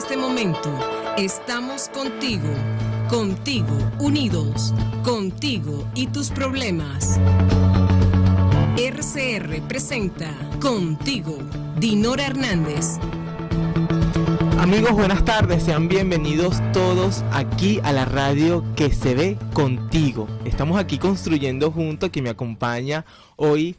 este momento, estamos contigo, contigo unidos, contigo y tus problemas. RCR presenta Contigo, Dinora Hernández. Amigos, buenas tardes, sean bienvenidos todos aquí a la radio que se ve contigo. Estamos aquí construyendo juntos, que me acompaña hoy,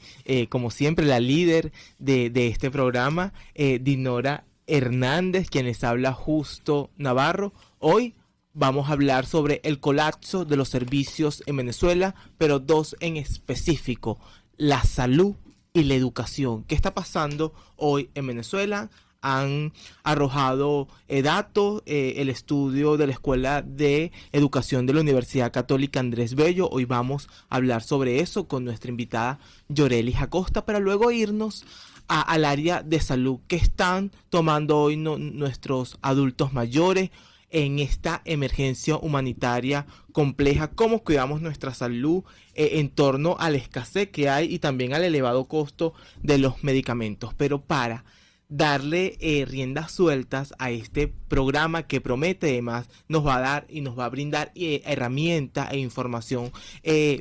como siempre, la líder de este programa, Dinora Hernández, quien les habla Justo Navarro. Hoy vamos a hablar sobre el colapso de los servicios en Venezuela, pero dos en específico, la salud y la educación. ¿Qué está pasando hoy en Venezuela? Han arrojado datos, el estudio de la Escuela de Educación de la Universidad Católica Andrés Bello. Hoy vamos a hablar sobre eso con nuestra invitada Yorelis Acosta, para luego irnos al área de salud. ¿Qué están tomando hoy nuestros adultos mayores en esta emergencia humanitaria compleja? ¿Cómo cuidamos nuestra salud en torno a la escasez que hay y también al elevado costo de los medicamentos? Pero para darle riendas sueltas a este programa que promete, además nos va a dar y nos va a brindar herramientas e información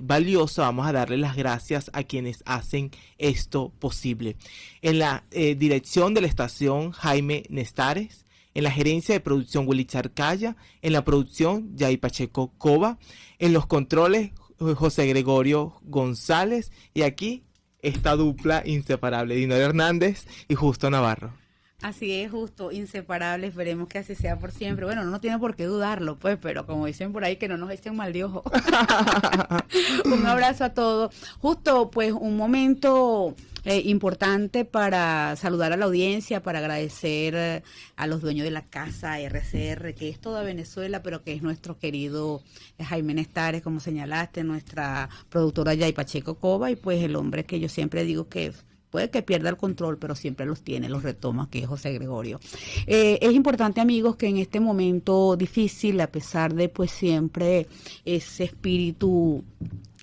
valiosa, vamos a darle las gracias a quienes hacen esto posible. En la dirección de la estación, Jaime Nestares. En la gerencia de producción, Willy Charcaya. En la producción, Yay Pacheco Cova. En los controles, José Gregorio González. Y aquí, esta dupla inseparable, Dinora Hernández y Justo Navarro. Así es, Justo, inseparable, esperemos que así sea por siempre. Bueno, no tiene por qué dudarlo, pues, pero como dicen por ahí, que no nos echen mal de ojo. Un abrazo a todos. Justo, pues, un momento importante para saludar a la audiencia, para agradecer a los dueños de la casa RCR, que es toda Venezuela, pero que es nuestro querido Jaime Nestares, como señalaste, nuestra productora Yay Pacheco Cova, y pues el hombre que yo siempre digo que puede que pierda el control, pero siempre los tiene, los retoma, que es José Gregorio. Es importante, amigos, que en este momento difícil, a pesar de pues siempre ese espíritu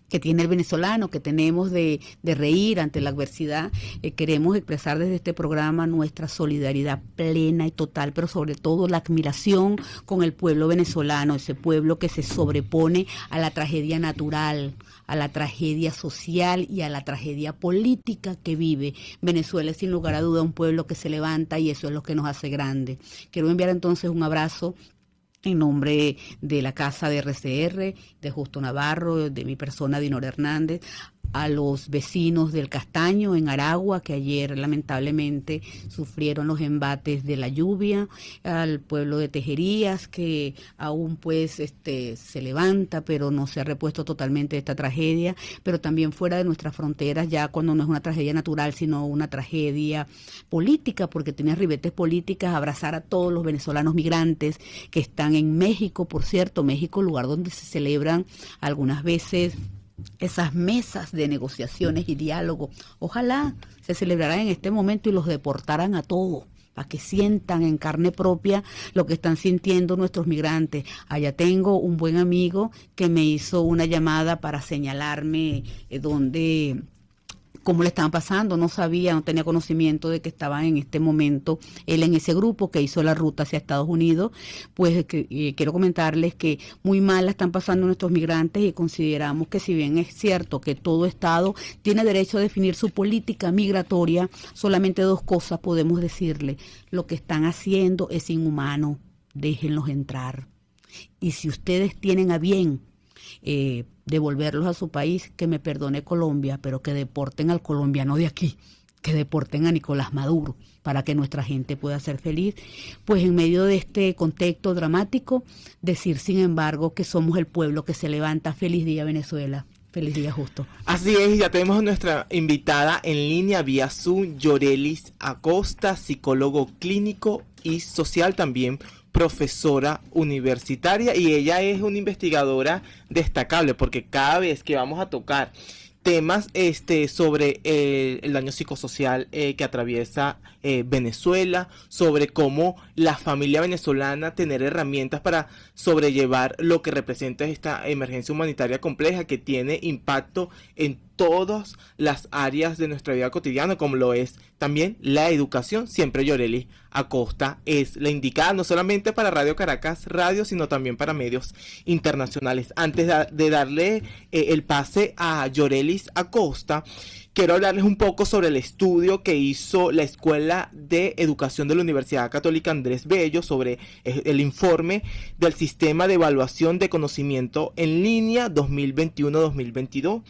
que tiene el venezolano, que tenemos de reír ante la adversidad, queremos expresar desde este programa nuestra solidaridad plena y total, pero sobre todo la admiración con el pueblo venezolano, ese pueblo que se sobrepone a la tragedia natural, a la tragedia social y a la tragedia política que vive. Venezuela es sin lugar a duda un pueblo que se levanta y eso es lo que nos hace grande. Quiero enviar entonces un abrazo en nombre de la Casa de RCR, de Justo Navarro, de mi persona Dinora Hernández, a los vecinos del Castaño en Aragua, que ayer lamentablemente sufrieron los embates de la lluvia, al pueblo de Tejerías, que aún pues se levanta, pero no se ha repuesto totalmente de esta tragedia, pero también fuera de nuestras fronteras, ya cuando no es una tragedia natural, sino una tragedia política, porque tiene ribetes políticas, abrazar a todos los venezolanos migrantes que están en México, por cierto, México, lugar donde se celebran algunas veces esas mesas de negociaciones y diálogo. Ojalá se celebraran en este momento y los deportaran a todos, para que sientan en carne propia lo que están sintiendo nuestros migrantes. Allá tengo un buen amigo que me hizo una llamada para señalarme cómo le estaban pasando, no sabía, no tenía conocimiento de que estaba en este momento él en ese grupo que hizo la ruta hacia Estados Unidos. Pues quiero comentarles que muy mal la están pasando nuestros migrantes y consideramos que si bien es cierto que todo Estado tiene derecho a definir su política migratoria, solamente dos cosas podemos decirle: lo que están haciendo es inhumano, déjenlos entrar. Y si ustedes tienen a bien devolverlos a su país, que me perdone Colombia, pero que deporten al colombiano de aquí, que deporten a Nicolás Maduro, para que nuestra gente pueda ser feliz. Pues en medio de este contexto dramático, decir sin embargo que somos el pueblo que se levanta. Feliz día, Venezuela. Feliz día, Justo. Así es, ya tenemos a nuestra invitada en línea vía Zoom, Yorelis Acosta, psicólogo clínico y social, también profesora universitaria, y ella es una investigadora destacable, porque cada vez que vamos a tocar temas sobre el daño psicosocial que atraviesa Venezuela, sobre cómo la familia venezolana tener herramientas para sobrellevar lo que representa esta emergencia humanitaria compleja que tiene impacto en todas las áreas de nuestra vida cotidiana, como lo es también la educación. Siempre Yorelis Acosta es la indicada, no solamente para Radio Caracas Radio, sino también para medios internacionales. Antes de darle el pase a Yorelis Acosta, quiero hablarles un poco sobre el estudio que hizo la Escuela de Educación de la Universidad Católica Andrés Bello sobre el informe del Sistema de Evaluación de Conocimiento en Línea 2021-2022.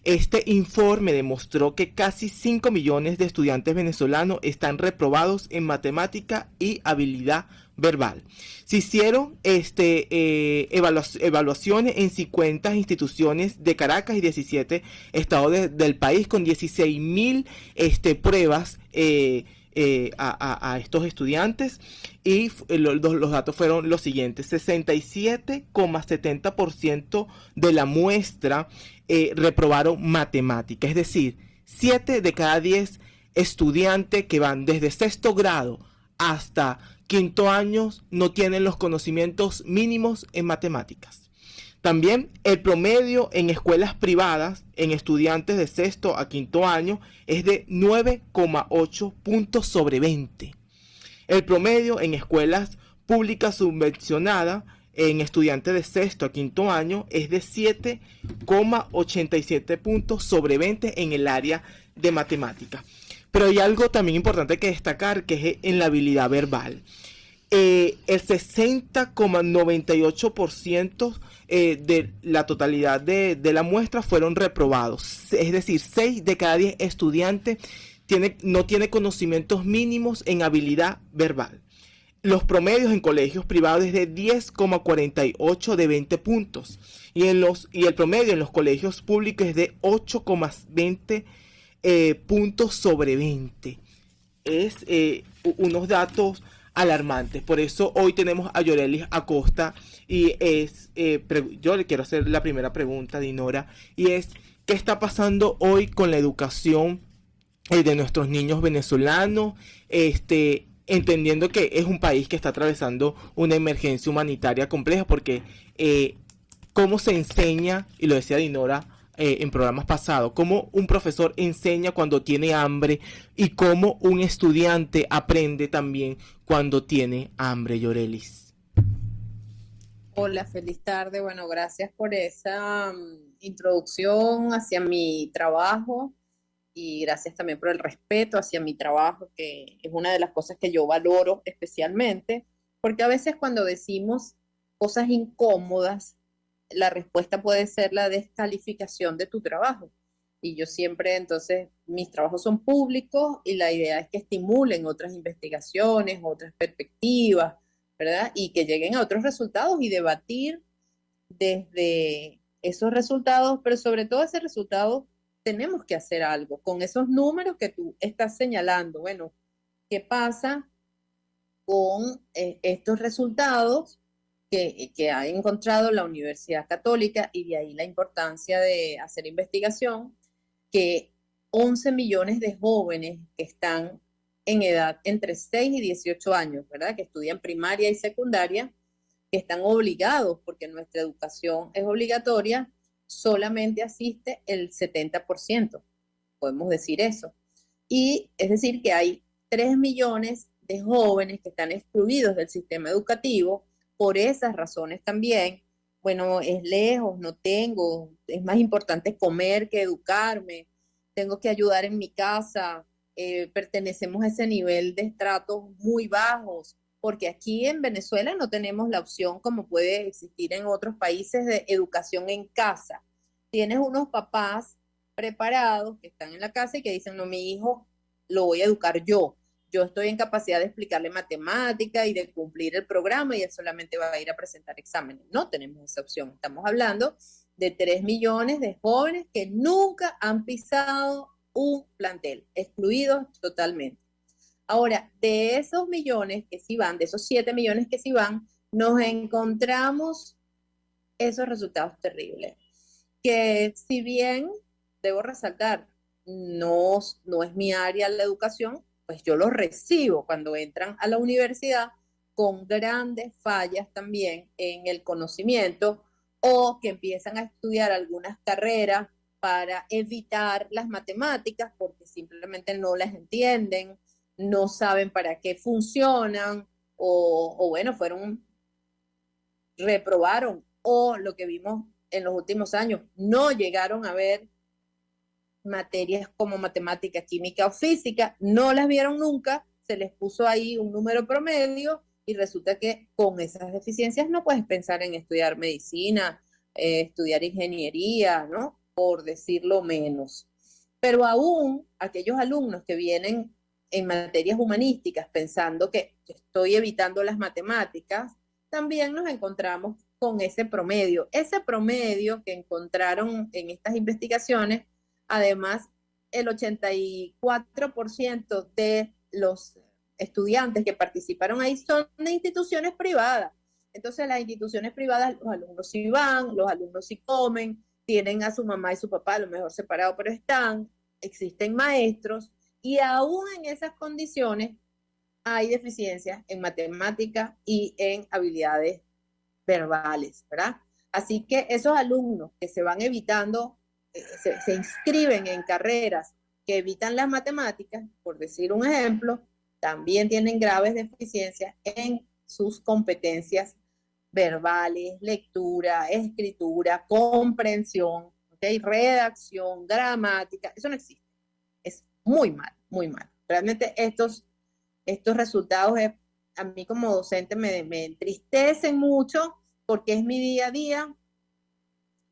Este informe demostró que casi 5 millones de estudiantes venezolanos están reprobados en matemática y habilidad verbal. Se hicieron evaluaciones en 50 instituciones de Caracas y 17 estados del país, con 16.000 pruebas a estos estudiantes, y los datos fueron los siguientes: 67,70% de la muestra reprobaron matemática, es decir, 7 de cada 10 estudiantes que van desde sexto grado hasta quinto año no tienen los conocimientos mínimos en matemáticas. También el promedio en escuelas privadas en estudiantes de sexto a quinto año es de 9,8 puntos sobre 20. El promedio en escuelas públicas subvencionadas en estudiantes de sexto a quinto año es de 7,87 puntos sobre 20 en el área de matemáticas. Pero hay algo también importante que destacar, que es en la habilidad verbal. El 60,98% de la totalidad de la muestra fueron reprobados. Es decir, 6 de cada 10 estudiantes no tiene conocimientos mínimos en habilidad verbal. Los promedios en colegios privados es de 10,48 de 20 puntos. Y el promedio en los colegios públicos es de 8,20 puntos sobre 20. Es unos datos alarmantes. Por eso hoy tenemos a Yorelis Acosta, y yo le quiero hacer la primera pregunta, Dinora, y es: ¿qué está pasando hoy con la educación de nuestros niños venezolanos? Entendiendo que es un país que está atravesando una emergencia humanitaria compleja, porque cómo se enseña, y lo decía Dinora en programas pasados, cómo un profesor enseña cuando tiene hambre y cómo un estudiante aprende también cuando tiene hambre, Yorelis. Hola, feliz tarde. Bueno, gracias por esa introducción hacia mi trabajo, y gracias también por el respeto hacia mi trabajo, que es una de las cosas que yo valoro especialmente, porque a veces cuando decimos cosas incómodas, la respuesta puede ser la descalificación de tu trabajo. Y yo siempre, entonces, mis trabajos son públicos y la idea es que estimulen otras investigaciones, otras perspectivas, ¿verdad? Y que lleguen a otros resultados y debatir desde esos resultados, pero sobre todo ese resultado tenemos que hacer algo con esos números que tú estás señalando. Bueno, ¿qué pasa con estos resultados que ha encontrado la Universidad Católica? Y de ahí la importancia de hacer investigación, que 11 millones de jóvenes que están en edad entre 6 y 18 años, ¿verdad? Que estudian primaria y secundaria, que están obligados, porque nuestra educación es obligatoria, solamente asiste el 70%, podemos decir eso. Y es decir que hay 3 millones de jóvenes que están excluidos del sistema educativo por esas razones también. Bueno, es lejos, no tengo, es más importante comer que educarme, tengo que ayudar en mi casa, pertenecemos a ese nivel de estratos muy bajos, porque aquí en Venezuela no tenemos la opción, como puede existir en otros países, de educación en casa. Tienes unos papás preparados que están en la casa y que dicen: no, mi hijo lo voy a educar yo estoy en capacidad de explicarle matemática y de cumplir el programa, y él solamente va a ir a presentar exámenes. No tenemos esa opción. Estamos hablando de 3 millones de jóvenes que nunca han pisado un plantel, excluidos totalmente. Ahora, de esos millones que sí van, de esos 7 millones que sí van, nos encontramos esos resultados terribles. Que si bien, debo resaltar, no es mi área la educación, pues yo los recibo cuando entran a la universidad con grandes fallas también en el conocimiento, o que empiezan a estudiar algunas carreras para evitar las matemáticas porque simplemente no las entienden, no saben para qué funcionan, o bueno, reprobaron, o lo que vimos en los últimos años, no llegaron a ver materias como matemática, química o física, no las vieron nunca, se les puso ahí un número promedio y resulta que con esas deficiencias no puedes pensar en estudiar medicina, estudiar ingeniería, ¿no? Por decirlo menos. Pero aún aquellos alumnos que vienen en materias humanísticas pensando que estoy evitando las matemáticas, también nos encontramos con ese promedio. Ese promedio que encontraron en estas investigaciones, además, el 84% de los estudiantes que participaron ahí son de instituciones privadas. Entonces, las instituciones privadas, los alumnos sí van, los alumnos sí comen, tienen a su mamá y su papá a lo mejor separados, pero existen maestros, y aún en esas condiciones hay deficiencias en matemáticas y en habilidades verbales, ¿verdad? Así que esos alumnos que se van evitando, se inscriben en carreras que evitan las matemáticas, por decir un ejemplo, también tienen graves deficiencias en sus competencias verbales, lectura, escritura, comprensión, ¿okay? Redacción, gramática, eso no existe. Es muy mal, muy mal. Realmente estos resultados a mí como docente me entristecen mucho porque es mi día a día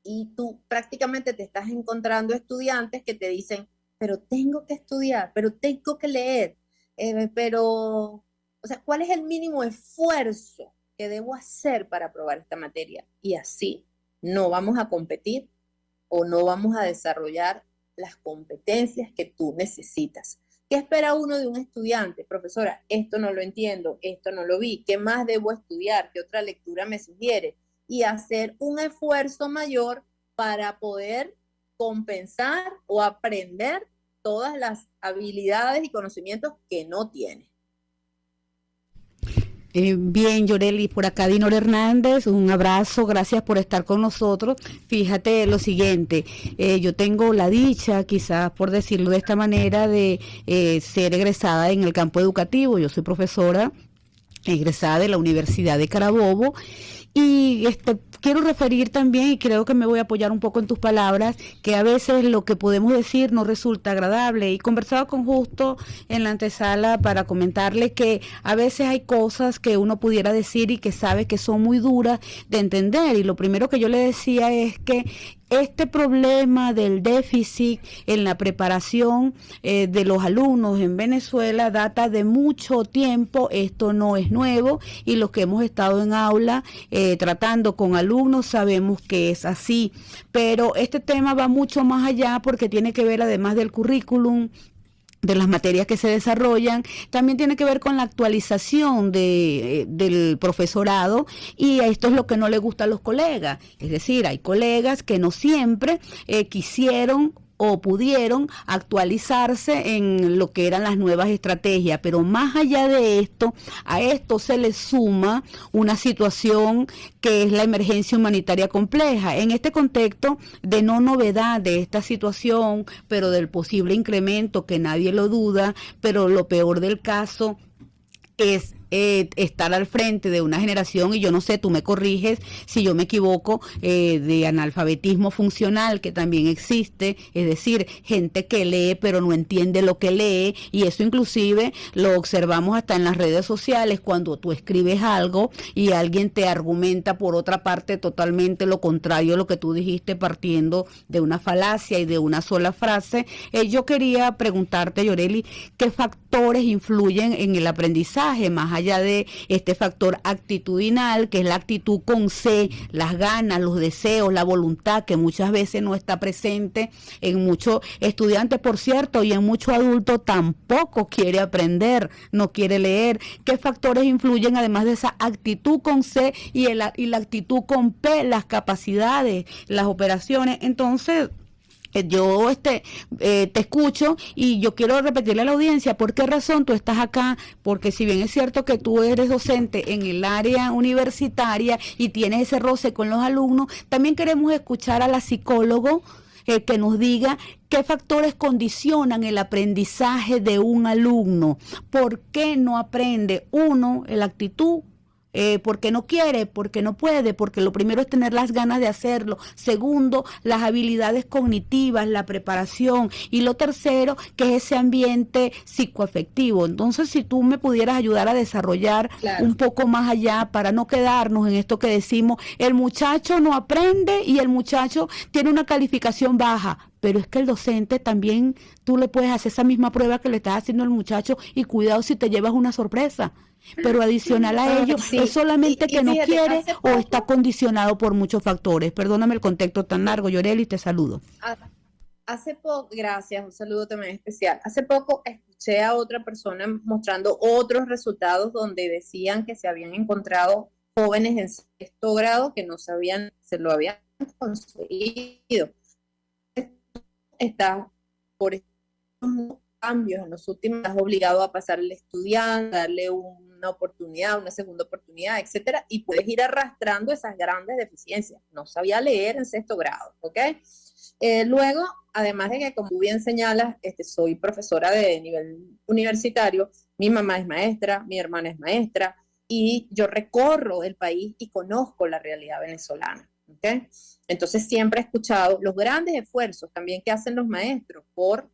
y tú prácticamente te estás encontrando estudiantes que te dicen, pero tengo que estudiar, pero tengo que leer, o sea, ¿cuál es el mínimo esfuerzo que debo hacer para aprobar esta materia? Y así no vamos a competir o no vamos a desarrollar las competencias que tú necesitas. ¿Qué espera uno de un estudiante? Profesora, esto no lo entiendo, esto no lo vi, ¿qué más debo estudiar? ¿Qué otra lectura me sugiere? Y hacer un esfuerzo mayor para poder compensar o aprender todas las habilidades y conocimientos que no tiene. Bien, Yoreli, por acá Dinora Hernández, un abrazo, gracias por estar con nosotros. Fíjate lo siguiente, yo tengo la dicha, quizás por decirlo de esta manera, de ser egresada en el campo educativo. Yo soy profesora egresada de la Universidad de Carabobo. Y quiero referir también, y creo que me voy a apoyar un poco en tus palabras, que a veces lo que podemos decir no resulta agradable. Y conversaba con Justo en la antesala para comentarle que a veces hay cosas que uno pudiera decir y que sabe que son muy duras de entender. Y lo primero que yo le decía es que este problema del déficit en la preparación de los alumnos en Venezuela data de mucho tiempo, esto no es nuevo, y los que hemos estado en aula tratando con alumnos sabemos que es así, pero este tema va mucho más allá porque tiene que ver, además del currículum, de las materias que se desarrollan, también tiene que ver con la actualización del profesorado, y esto es lo que no le gusta a los colegas. Es decir, hay colegas que no siempre quisieron o pudieron actualizarse en lo que eran las nuevas estrategias, pero más allá de esto, a esto se le suma una situación que es la emergencia humanitaria compleja. En este contexto de no novedad de esta situación, pero del posible incremento que nadie lo duda, pero lo peor del caso es estar al frente de una generación, y yo no sé, tú me corriges si yo me equivoco, de analfabetismo funcional que también existe, es decir, gente que lee pero no entiende lo que lee, y eso inclusive lo observamos hasta en las redes sociales, cuando tú escribes algo y alguien te argumenta por otra parte totalmente lo contrario a lo que tú dijiste, partiendo de una falacia y de una sola frase. Yo quería preguntarte, Yoreli, ¿qué factores influyen en el aprendizaje, más allá de este factor actitudinal, que es la actitud con C, las ganas, los deseos, la voluntad, que muchas veces no está presente en muchos estudiantes, por cierto, y en muchos adultos tampoco quiere aprender, no quiere leer? ¿Qué factores influyen además de esa actitud con C y la actitud con P, las capacidades, las operaciones? Entonces, yo te escucho y yo quiero repetirle a la audiencia por qué razón tú estás acá, porque si bien es cierto que tú eres docente en el área universitaria y tienes ese roce con los alumnos, también queremos escuchar a la psicóloga que nos diga qué factores condicionan el aprendizaje de un alumno. ¿Por qué no aprende? Uno, la actitud. Porque no quiere, porque no puede, porque lo primero es tener las ganas de hacerlo. Segundo, las habilidades cognitivas, la preparación. Y lo tercero, que es ese ambiente psicoafectivo. Entonces, si tú me pudieras ayudar a desarrollar un poco más allá para no quedarnos en esto que decimos, el muchacho no aprende y el muchacho tiene una calificación baja. Pero es que el docente también, tú le puedes hacer esa misma prueba que le estás haciendo al muchacho y cuidado si te llevas una sorpresa. Pero adicional a ello, Sí. es solamente que no fíjate, quiere hace o poco- está condicionado por muchos factores. Perdóname el contexto tan largo, Yoreli, te saludo. Hace poco, gracias, un saludo también especial. Hace poco escuché a otra persona mostrando otros resultados donde decían que se habían encontrado jóvenes en sexto grado que no sabían, se lo habían conseguido. Está por estos cambios en los últimos, estás obligado a pasar al estudiante, darle una oportunidad, una segunda oportunidad, etcétera, y puedes ir arrastrando esas grandes deficiencias. No sabía leer en sexto grado, ¿ok? Luego, además de que, como tú bien señalas, soy profesora de nivel universitario, mi mamá es maestra, mi hermana es maestra, y yo recorro el país y conozco la realidad venezolana, ¿ok? Entonces siempre he escuchado los grandes esfuerzos también que hacen los maestros por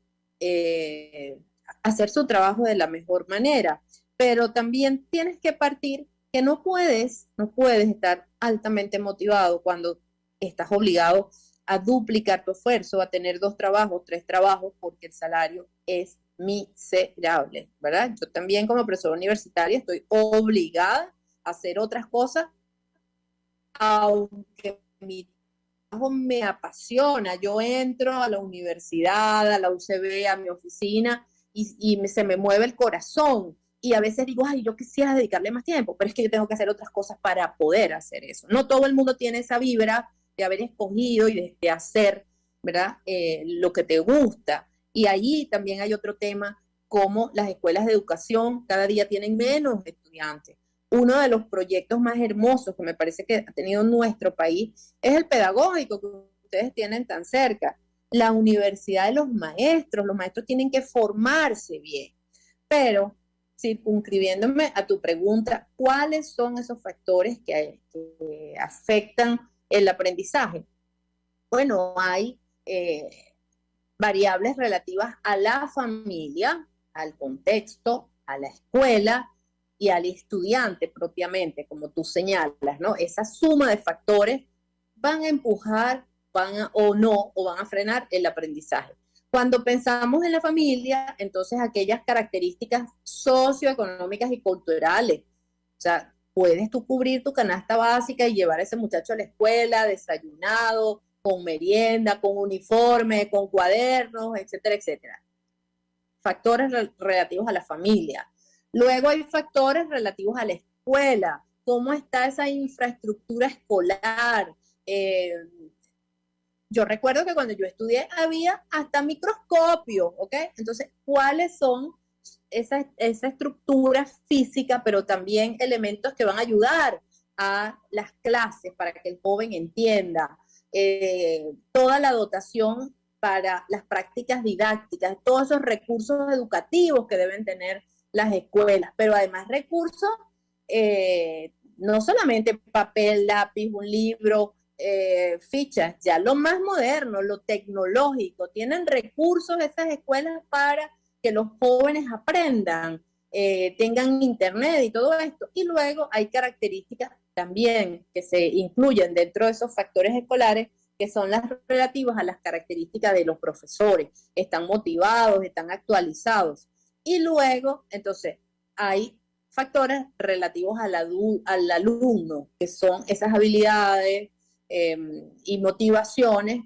hacer su trabajo de la mejor manera, pero también tienes que partir que no puedes estar altamente motivado cuando estás obligado a duplicar tu esfuerzo, a tener 2 trabajos, 3 trabajos, porque el salario es miserable, ¿verdad? Yo también como profesora universitaria estoy obligada a hacer otras cosas, aunque mi trabajo me apasiona. Yo entro a la universidad, a la UCB, a mi oficina, y se me mueve el corazón. Y a veces digo, ay, yo quisiera dedicarle más tiempo, pero es que yo tengo que hacer otras cosas para poder hacer eso. No todo el mundo tiene esa vibra de haber escogido y de hacer, ¿verdad? Lo que te gusta. Y allí también hay otro tema, como las escuelas de educación cada día tienen menos estudiantes. Uno de los proyectos más hermosos que me parece que ha tenido nuestro país es el pedagógico que ustedes tienen tan cerca. La universidad de los maestros tienen que formarse bien. Pero, circunscribiéndome a tu pregunta, ¿cuáles son esos factores que afectan el aprendizaje? Bueno, hay variables relativas a la familia, al contexto, a la escuela y al estudiante propiamente, como tú señalas, ¿no? Esa suma de factores van a empujar, o van a frenar el aprendizaje. Cuando pensamos en la familia, entonces aquellas características socioeconómicas y culturales, o sea, puedes tú cubrir tu canasta básica y llevar a ese muchacho a la escuela desayunado, con merienda, con uniforme, con cuadernos, etcétera, etcétera. Factores relativos a la familia. Luego hay factores relativos a la escuela. ¿Cómo está esa infraestructura escolar? Yo recuerdo que cuando yo estudié había hasta microscopios, ¿ok? Entonces, ¿cuáles son esa estructura física, pero también elementos que van a ayudar a las clases para que el joven entienda? Toda la dotación para las prácticas didácticas, todos esos recursos educativos que deben tener las escuelas, pero además recursos, no solamente papel, lápiz, un libro, fichas, ya lo más moderno, lo tecnológico, tienen recursos esas escuelas para que los jóvenes aprendan, tengan internet y todo esto. Y luego hay características también que se incluyen dentro de esos factores escolares, que son las relativas a las características de los profesores. Están motivados, están actualizados. Y luego, entonces, hay factores relativos al alumno, que son esas habilidades y motivaciones,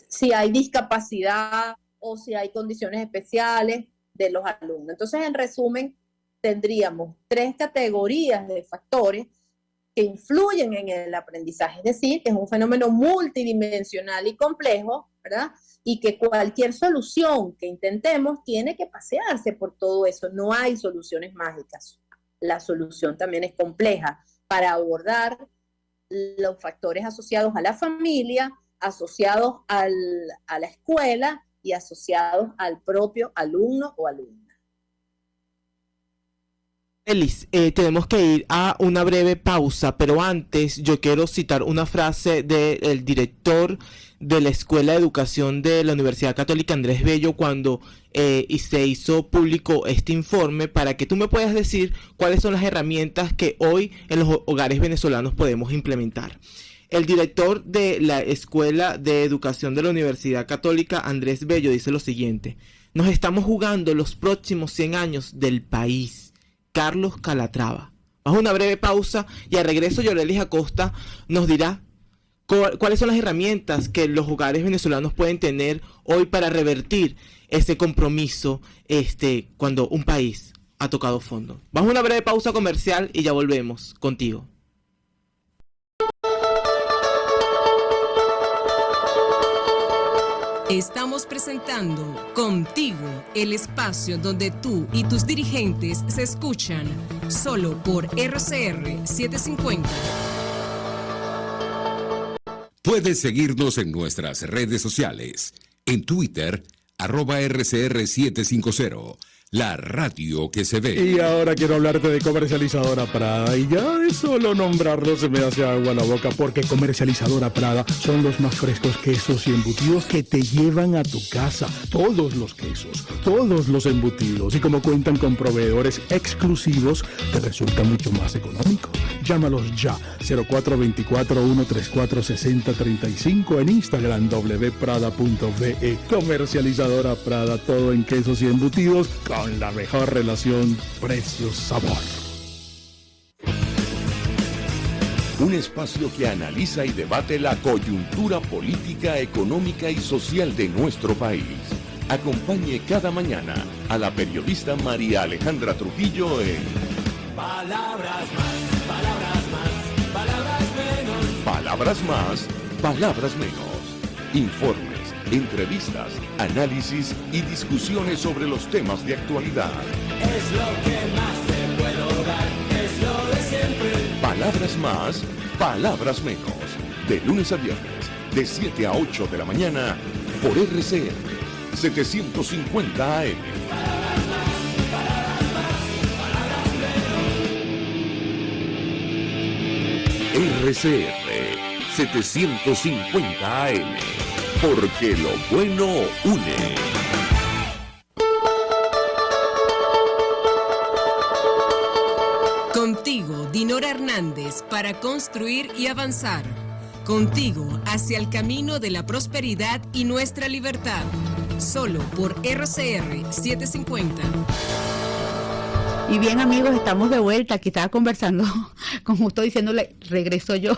si hay discapacidad o si hay condiciones especiales de los alumnos. Entonces, en resumen, tendríamos 3 categorías de factores que influyen en el aprendizaje, es decir, que es un fenómeno multidimensional y complejo, ¿verdad? Y que cualquier solución que intentemos tiene que pasearse por todo eso. No hay soluciones mágicas. La solución también es compleja para abordar los factores asociados a la familia, asociados a la escuela y asociados al propio alumno o alumna. Elis, tenemos que ir a una breve pausa, pero antes yo quiero citar una frase del director de la Escuela de Educación de la Universidad Católica Andrés Bello cuando se hizo público este informe, para que tú me puedas decir cuáles son las herramientas que hoy en los hogares venezolanos podemos implementar. El director de la Escuela de Educación de la Universidad Católica Andrés Bello dice lo siguiente: nos estamos jugando los próximos 100 años del país. Carlos Calatrava. Vamos a una breve pausa y al regreso Yorelis Acosta nos dirá cuáles son las herramientas que los hogares venezolanos pueden tener hoy para revertir ese compromiso cuando un país ha tocado fondo. Vamos a una breve pausa comercial y ya volvemos contigo. Estamos presentando Contigo, el espacio donde tú y tus dirigentes se escuchan, solo por RCR 750. Puedes seguirnos en nuestras redes sociales, en Twitter, @RCR750, la radio que se ve. Y ahora quiero hablarte de Comercializadora Prada, y ya de solo nombrarlo se me hace agua la boca, porque Comercializadora Prada son los más frescos quesos y embutidos que te llevan a tu casa. Todos los quesos, todos los embutidos, y como cuentan con proveedores exclusivos, te resulta mucho más económico. Llámalos ya, 0424-134-6035, en Instagram wprada.ve. Comercializadora Prada, todo en quesos y embutidos con la mejor relación precio-sabor. Un espacio que analiza y debate la coyuntura política, económica y social de nuestro país. Acompañe cada mañana a la periodista María Alejandra Trujillo en Palabras más, palabras más, palabras menos. Palabras más, palabras menos. Informes, entrevistas, análisis y discusiones sobre los temas de actualidad. Es lo que más te puedo dar, es lo de siempre. Palabras más, palabras menos. De lunes a viernes, de 7 a 8 de la mañana, por RCR 750 AM. RCR 750 AM. Porque lo bueno une. Contigo, Dinora Hernández, para construir y avanzar. Contigo hacia el camino de la prosperidad y nuestra libertad. Solo por RCR 750. Y bien, amigos, estamos de vuelta. Aquí estaba conversando con Justo diciéndole, regreso yo.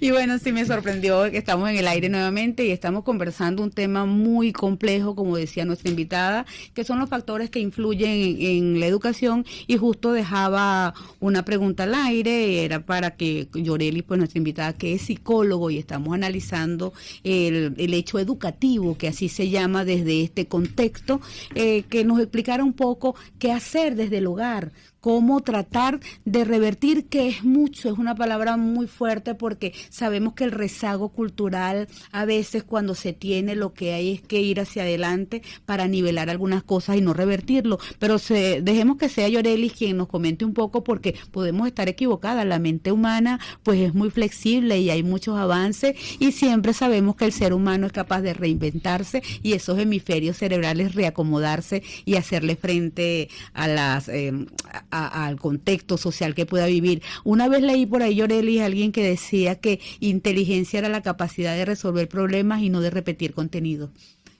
Y bueno, sí me sorprendió que estamos en el aire nuevamente y estamos conversando un tema muy complejo, como decía nuestra invitada, que son los factores que influyen en la educación. Y Justo dejaba una pregunta al aire, era para que Yorelis, pues nuestra invitada, que es psicólogo, y estamos analizando el hecho educativo, que así se llama desde este contexto, que nos explicara un poco qué hacer desde el hogar, cómo tratar de revertir, que es mucho, es una palabra muy fuerte, porque sabemos que el rezago cultural, a veces cuando se tiene, lo que hay es que ir hacia adelante para nivelar algunas cosas y no revertirlo, pero dejemos que sea Yorelis quien nos comente un poco, porque podemos estar equivocadas, la mente humana pues es muy flexible y hay muchos avances, y siempre sabemos que el ser humano es capaz de reinventarse y esos hemisferios cerebrales reacomodarse y hacerle frente a al contexto social que pueda vivir. Una vez leí por ahí, Yorelis, alguien que decía que inteligencia era la capacidad de resolver problemas y no de repetir contenido.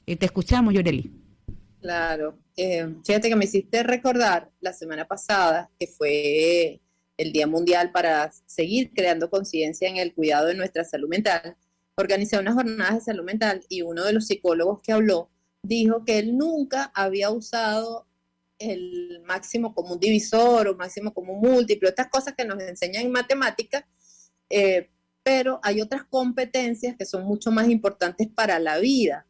Te escuchamos, Yorelis. Claro. Fíjate que me hiciste recordar la semana pasada, que fue el Día Mundial para seguir creando conciencia en el cuidado de nuestra salud mental. Organizé unas jornadas de salud mental y uno de los psicólogos que habló dijo que él nunca había usado el máximo común divisor o máximo común múltiplo, estas cosas que nos enseñan en matemáticas, pero hay otras competencias que son mucho más importantes para la vida.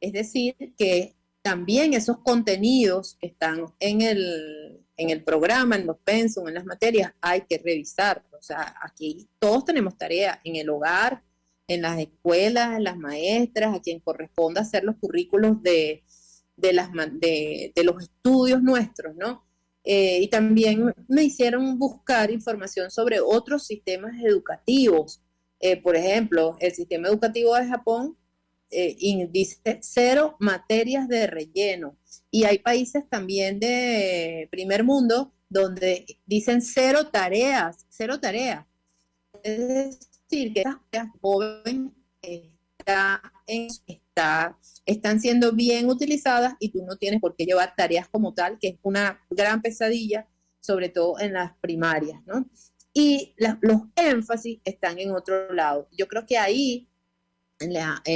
Es decir, que también esos contenidos que están en el programa, en los pensum, en las materias, hay que revisarlos. O sea, aquí todos tenemos tareas en el hogar, en las escuelas, en las maestras, a quien corresponda hacer los currículos de los estudios nuestros, ¿no? Y también me hicieron buscar información sobre otros sistemas educativos. Por ejemplo, el sistema educativo de Japón dice 0 materias de relleno. Y hay países también de primer mundo donde dicen 0 tareas, 0 tareas. Es decir, que esta joven están siendo bien utilizadas y tú no tienes por qué llevar tareas como tal, que es una gran pesadilla, sobre todo en las primarias, ¿no? Y los énfasis están en otro lado. Yo creo que ahí, en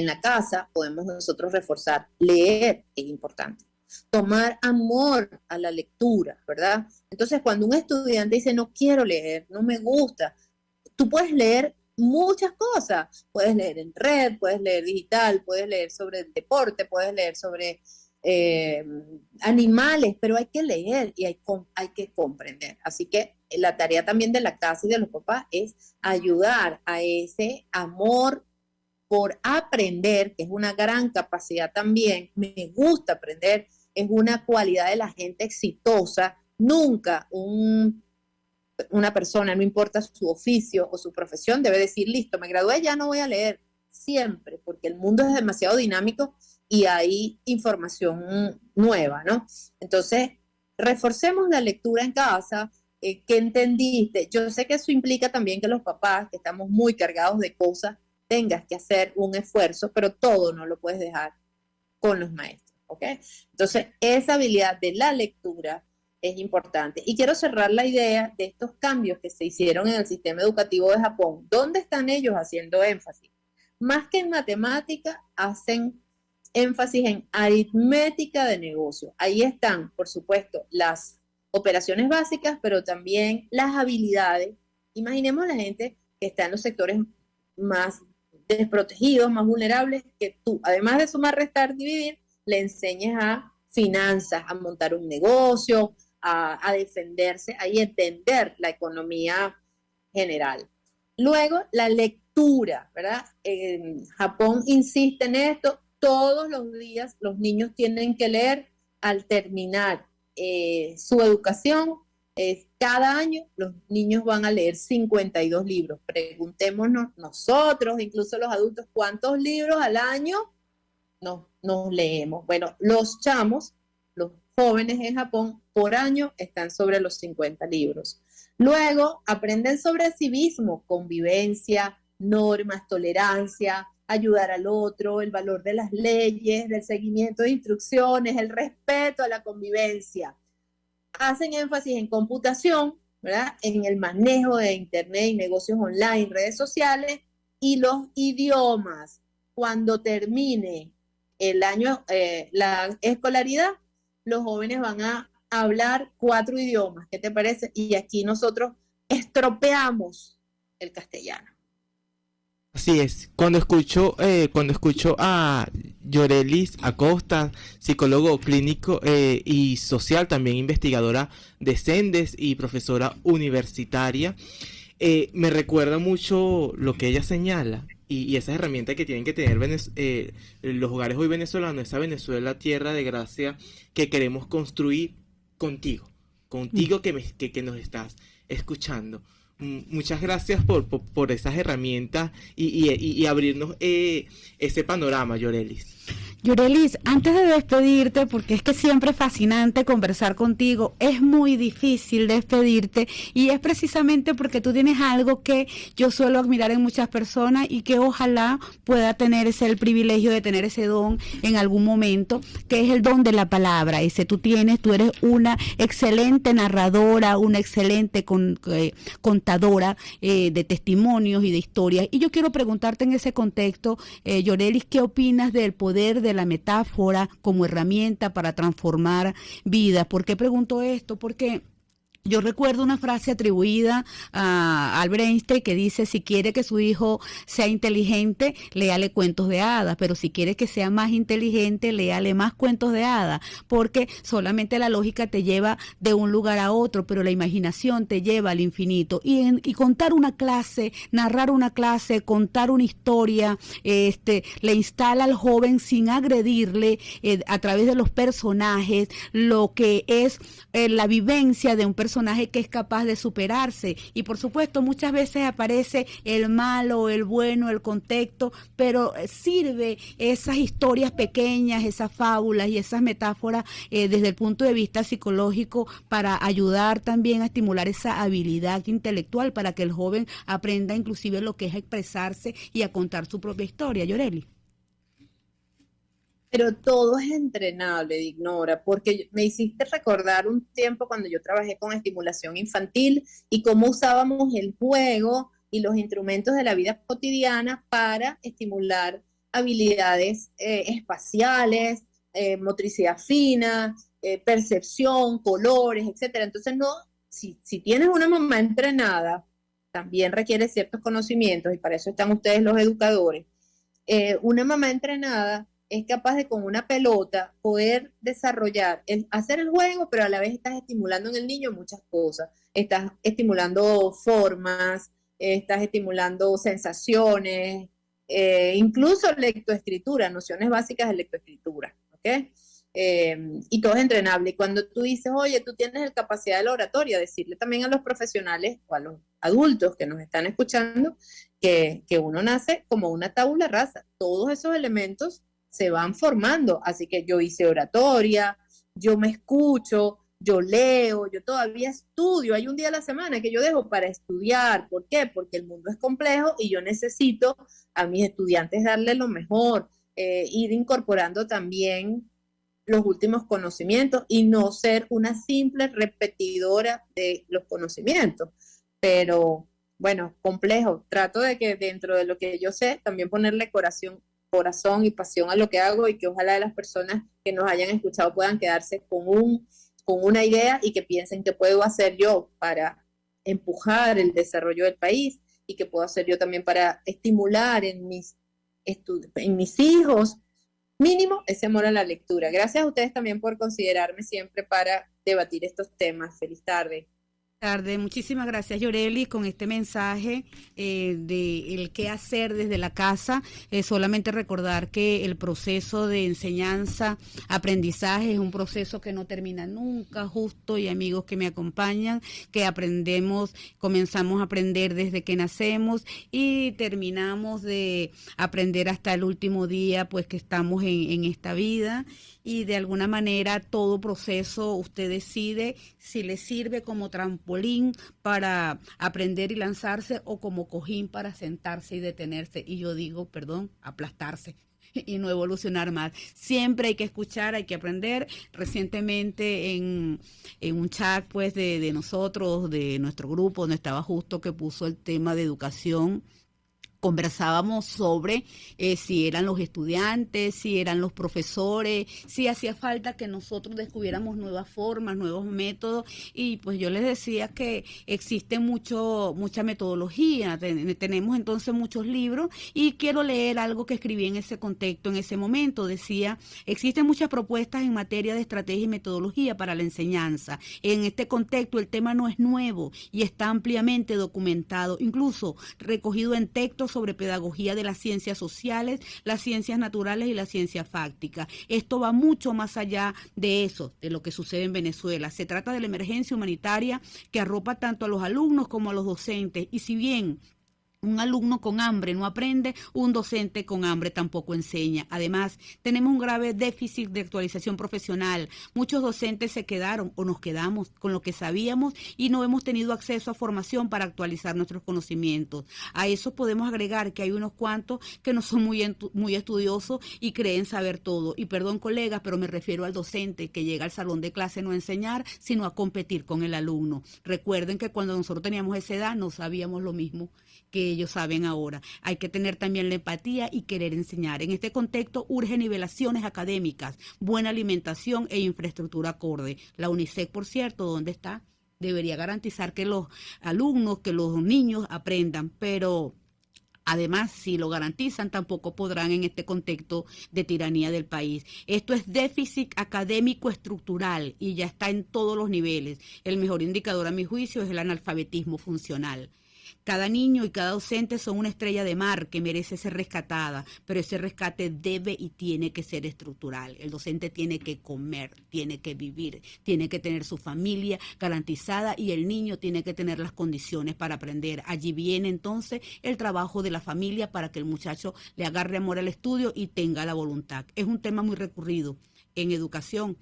la casa, podemos nosotros reforzar. Leer es importante. Tomar amor a la lectura, ¿verdad? Entonces, cuando un estudiante dice, no quiero leer, no me gusta, tú puedes leer muchas cosas. Puedes leer en red, puedes leer digital, puedes leer sobre el deporte, puedes leer sobre animales, pero hay que leer y hay que comprender. Así que la tarea también de la casa y de los papás es ayudar a ese amor por aprender, que es una gran capacidad también. Me gusta aprender, es una cualidad de la gente exitosa. Nunca una persona, no importa su oficio o su profesión, debe decir, listo, me gradué, ya no voy a leer. Siempre, porque el mundo es demasiado dinámico y hay información nueva, ¿no? Entonces, reforcemos la lectura en casa. ¿Qué entendiste? Yo sé que eso implica también que los papás, que estamos muy cargados de cosas, tengas que hacer un esfuerzo, pero todo no lo puedes dejar con los maestros, ¿ok? Entonces, esa habilidad de la lectura es importante. Y quiero cerrar la idea de estos cambios que se hicieron en el sistema educativo de Japón. ¿Dónde están ellos haciendo énfasis? Más que en matemática, hacen énfasis en aritmética de negocio. Ahí están, por supuesto, las operaciones básicas, pero también las habilidades. Imaginemos la gente que está en los sectores más desprotegidos, más vulnerables, que tú, además de sumar, restar, dividir, le enseñes a finanzas, a montar un negocio, a defenderse, a entender la economía general. Luego, la lectura, ¿verdad? En Japón insiste en esto. Todos los días los niños tienen que leer al terminar su educación. Cada año los niños van a leer 52 libros. Preguntémonos nosotros, incluso los adultos, ¿cuántos libros al año nos leemos? Bueno, los chamos, los jóvenes en Japón, por año están sobre los 50 libros. Luego aprenden sobre civismo, convivencia, normas, tolerancia, ayudar al otro, el valor de las leyes, del seguimiento de instrucciones, el respeto a la convivencia. Hacen énfasis en computación, ¿verdad? En el manejo de internet y negocios online, redes sociales, y los idiomas. Cuando termine el año, la escolaridad, los jóvenes van a hablar 4 idiomas. ¿Qué te parece? Y aquí nosotros estropeamos el castellano. Así es. Cuando escucho a Yorelis Acosta, psicólogo clínico y social, también investigadora de Sendes y profesora universitaria, me recuerda mucho lo que ella señala y esas herramientas que tienen que tener los hogares hoy venezolanos, esa Venezuela tierra de gracia que queremos construir contigo que nos estás escuchando. Muchas gracias por esas herramientas y abrirnos ese panorama, Yorelis. Yorelis, antes de despedirte, porque es que siempre es fascinante conversar contigo, es muy difícil despedirte y es precisamente porque tú tienes algo que yo suelo admirar en muchas personas y que ojalá pueda tener el privilegio de tener ese don en algún momento, que es el don de la palabra. Tú eres una excelente narradora, una excelente contadora de testimonios y de historias. Y yo quiero preguntarte en ese contexto, Yorelis, ¿qué opinas del poder de la metáfora como herramienta para transformar vidas? ¿Por qué pregunto esto? Porque Yo recuerdo una frase atribuida a Albert Einstein que dice: si quiere que su hijo sea inteligente, léale cuentos de hadas, pero si quiere que sea más inteligente, léale más cuentos de hadas, porque solamente la lógica te lleva de un lugar a otro, pero la imaginación te lleva al infinito. Y contar una clase, narrar una clase, contar una historia, le instala al joven sin agredirle, a través de los personajes, lo que es la vivencia de un personaje que es capaz de superarse. Y por supuesto muchas veces aparece el malo, el bueno, el contexto, pero sirve esas historias pequeñas, esas fábulas y esas metáforas desde el punto de vista psicológico, para ayudar también a estimular esa habilidad intelectual, para que el joven aprenda inclusive lo que es expresarse y a contar su propia historia. Yoreli. Pero todo es entrenable, Dignora, porque me hiciste recordar un tiempo cuando yo trabajé con estimulación infantil y cómo usábamos el juego y los instrumentos de la vida cotidiana para estimular habilidades espaciales, motricidad fina, percepción, colores, etcétera. Entonces, no, si tienes una mamá entrenada, también requiere ciertos conocimientos, y para eso están ustedes los educadores. Una mamá entrenada es capaz de, con una pelota, poder desarrollar, hacer el juego, pero a la vez estás estimulando en el niño muchas cosas. Estás estimulando formas, estás estimulando sensaciones, incluso lectoescritura, nociones básicas de lectoescritura, ¿ok? Y todo es entrenable. Y cuando tú dices, oye, tú tienes la capacidad de la oratoria, decirle también a los profesionales o a los adultos que nos están escuchando que uno nace como una tabula rasa. Todos esos elementos se van formando, así que yo hice oratoria, yo me escucho, yo leo, yo todavía estudio, hay un día a la semana que yo dejo para estudiar. ¿Por qué? Porque el mundo es complejo y yo necesito a mis estudiantes darle lo mejor, ir incorporando también los últimos conocimientos y no ser una simple repetidora de los conocimientos. Pero bueno, complejo, trato de que dentro de lo que yo sé también ponerle corazón y pasión a lo que hago, y que ojalá las personas que nos hayan escuchado puedan quedarse con una idea y que piensen qué puedo hacer yo para empujar el desarrollo del país, y qué puedo hacer yo también para estimular en mis hijos mínimo ese amor a la lectura. Gracias a ustedes también por considerarme siempre para debatir estos temas. Feliz tarde. Muchísimas gracias, Yoreli, con este mensaje de el qué hacer desde la casa. Solamente recordar que el proceso de enseñanza, aprendizaje es un proceso que no termina nunca, justo, y amigos que me acompañan, que comenzamos a aprender desde que nacemos y terminamos de aprender hasta el último día, pues que estamos en esta vida. Y de alguna manera todo proceso usted decide si le sirve como trampolín para aprender y lanzarse, o como cojín para sentarse y detenerse. Y yo digo, aplastarse y no evolucionar más. Siempre hay que escuchar, hay que aprender. Recientemente en un chat pues de nosotros, de nuestro grupo, donde estaba Justo, que puso el tema de educación, conversábamos sobre si eran los estudiantes, si eran los profesores, si hacía falta que nosotros descubriéramos nuevas formas, nuevos métodos, y pues yo les decía que existe mucha metodología, tenemos entonces muchos libros, y quiero leer algo que escribí en ese contexto, en ese momento. Decía: existen muchas propuestas en materia de estrategia y metodología para la enseñanza. En este contexto el tema no es nuevo y está ampliamente documentado, incluso recogido en textos sobre pedagogía de las ciencias sociales, las ciencias naturales y las ciencias fácticas. Esto va mucho más allá de eso, de lo que sucede en Venezuela. Se trata de la emergencia humanitaria que arropa tanto a los alumnos como a los docentes, y si bien un alumno con hambre no aprende, un docente con hambre tampoco enseña. Además, tenemos un grave déficit de actualización profesional. Muchos docentes se quedaron o nos quedamos con lo que sabíamos y no hemos tenido acceso a formación para actualizar nuestros conocimientos. A eso podemos agregar que hay unos cuantos que no son muy estudiosos y creen saber todo. Y perdón, colegas, pero me refiero al docente que llega al salón de clase no a enseñar, sino a competir con el alumno. Recuerden que cuando nosotros teníamos esa edad no sabíamos lo mismo que ellos saben ahora. Hay que tener también la empatía y querer enseñar. En este contexto urge nivelaciones académicas, buena alimentación e infraestructura acorde. La UNICEF, por cierto, ¿dónde está? debería garantizar que los alumnos, que los niños aprendan, pero además, si lo garantizan, tampoco podrán en este contexto de tiranía del país. Esto es déficit académico estructural y ya está en todos los niveles. El mejor indicador, a mi juicio, es el analfabetismo funcional. Cada niño y cada docente son una estrella de mar que merece ser rescatada, pero ese rescate debe y tiene que ser estructural. El docente tiene que comer, tiene que vivir, tiene que tener su familia garantizada y el niño tiene que tener las condiciones para aprender. Allí viene entonces el trabajo de la familia para que el muchacho le agarre amor al estudio y tenga la voluntad. Es un tema muy recurrido en educación.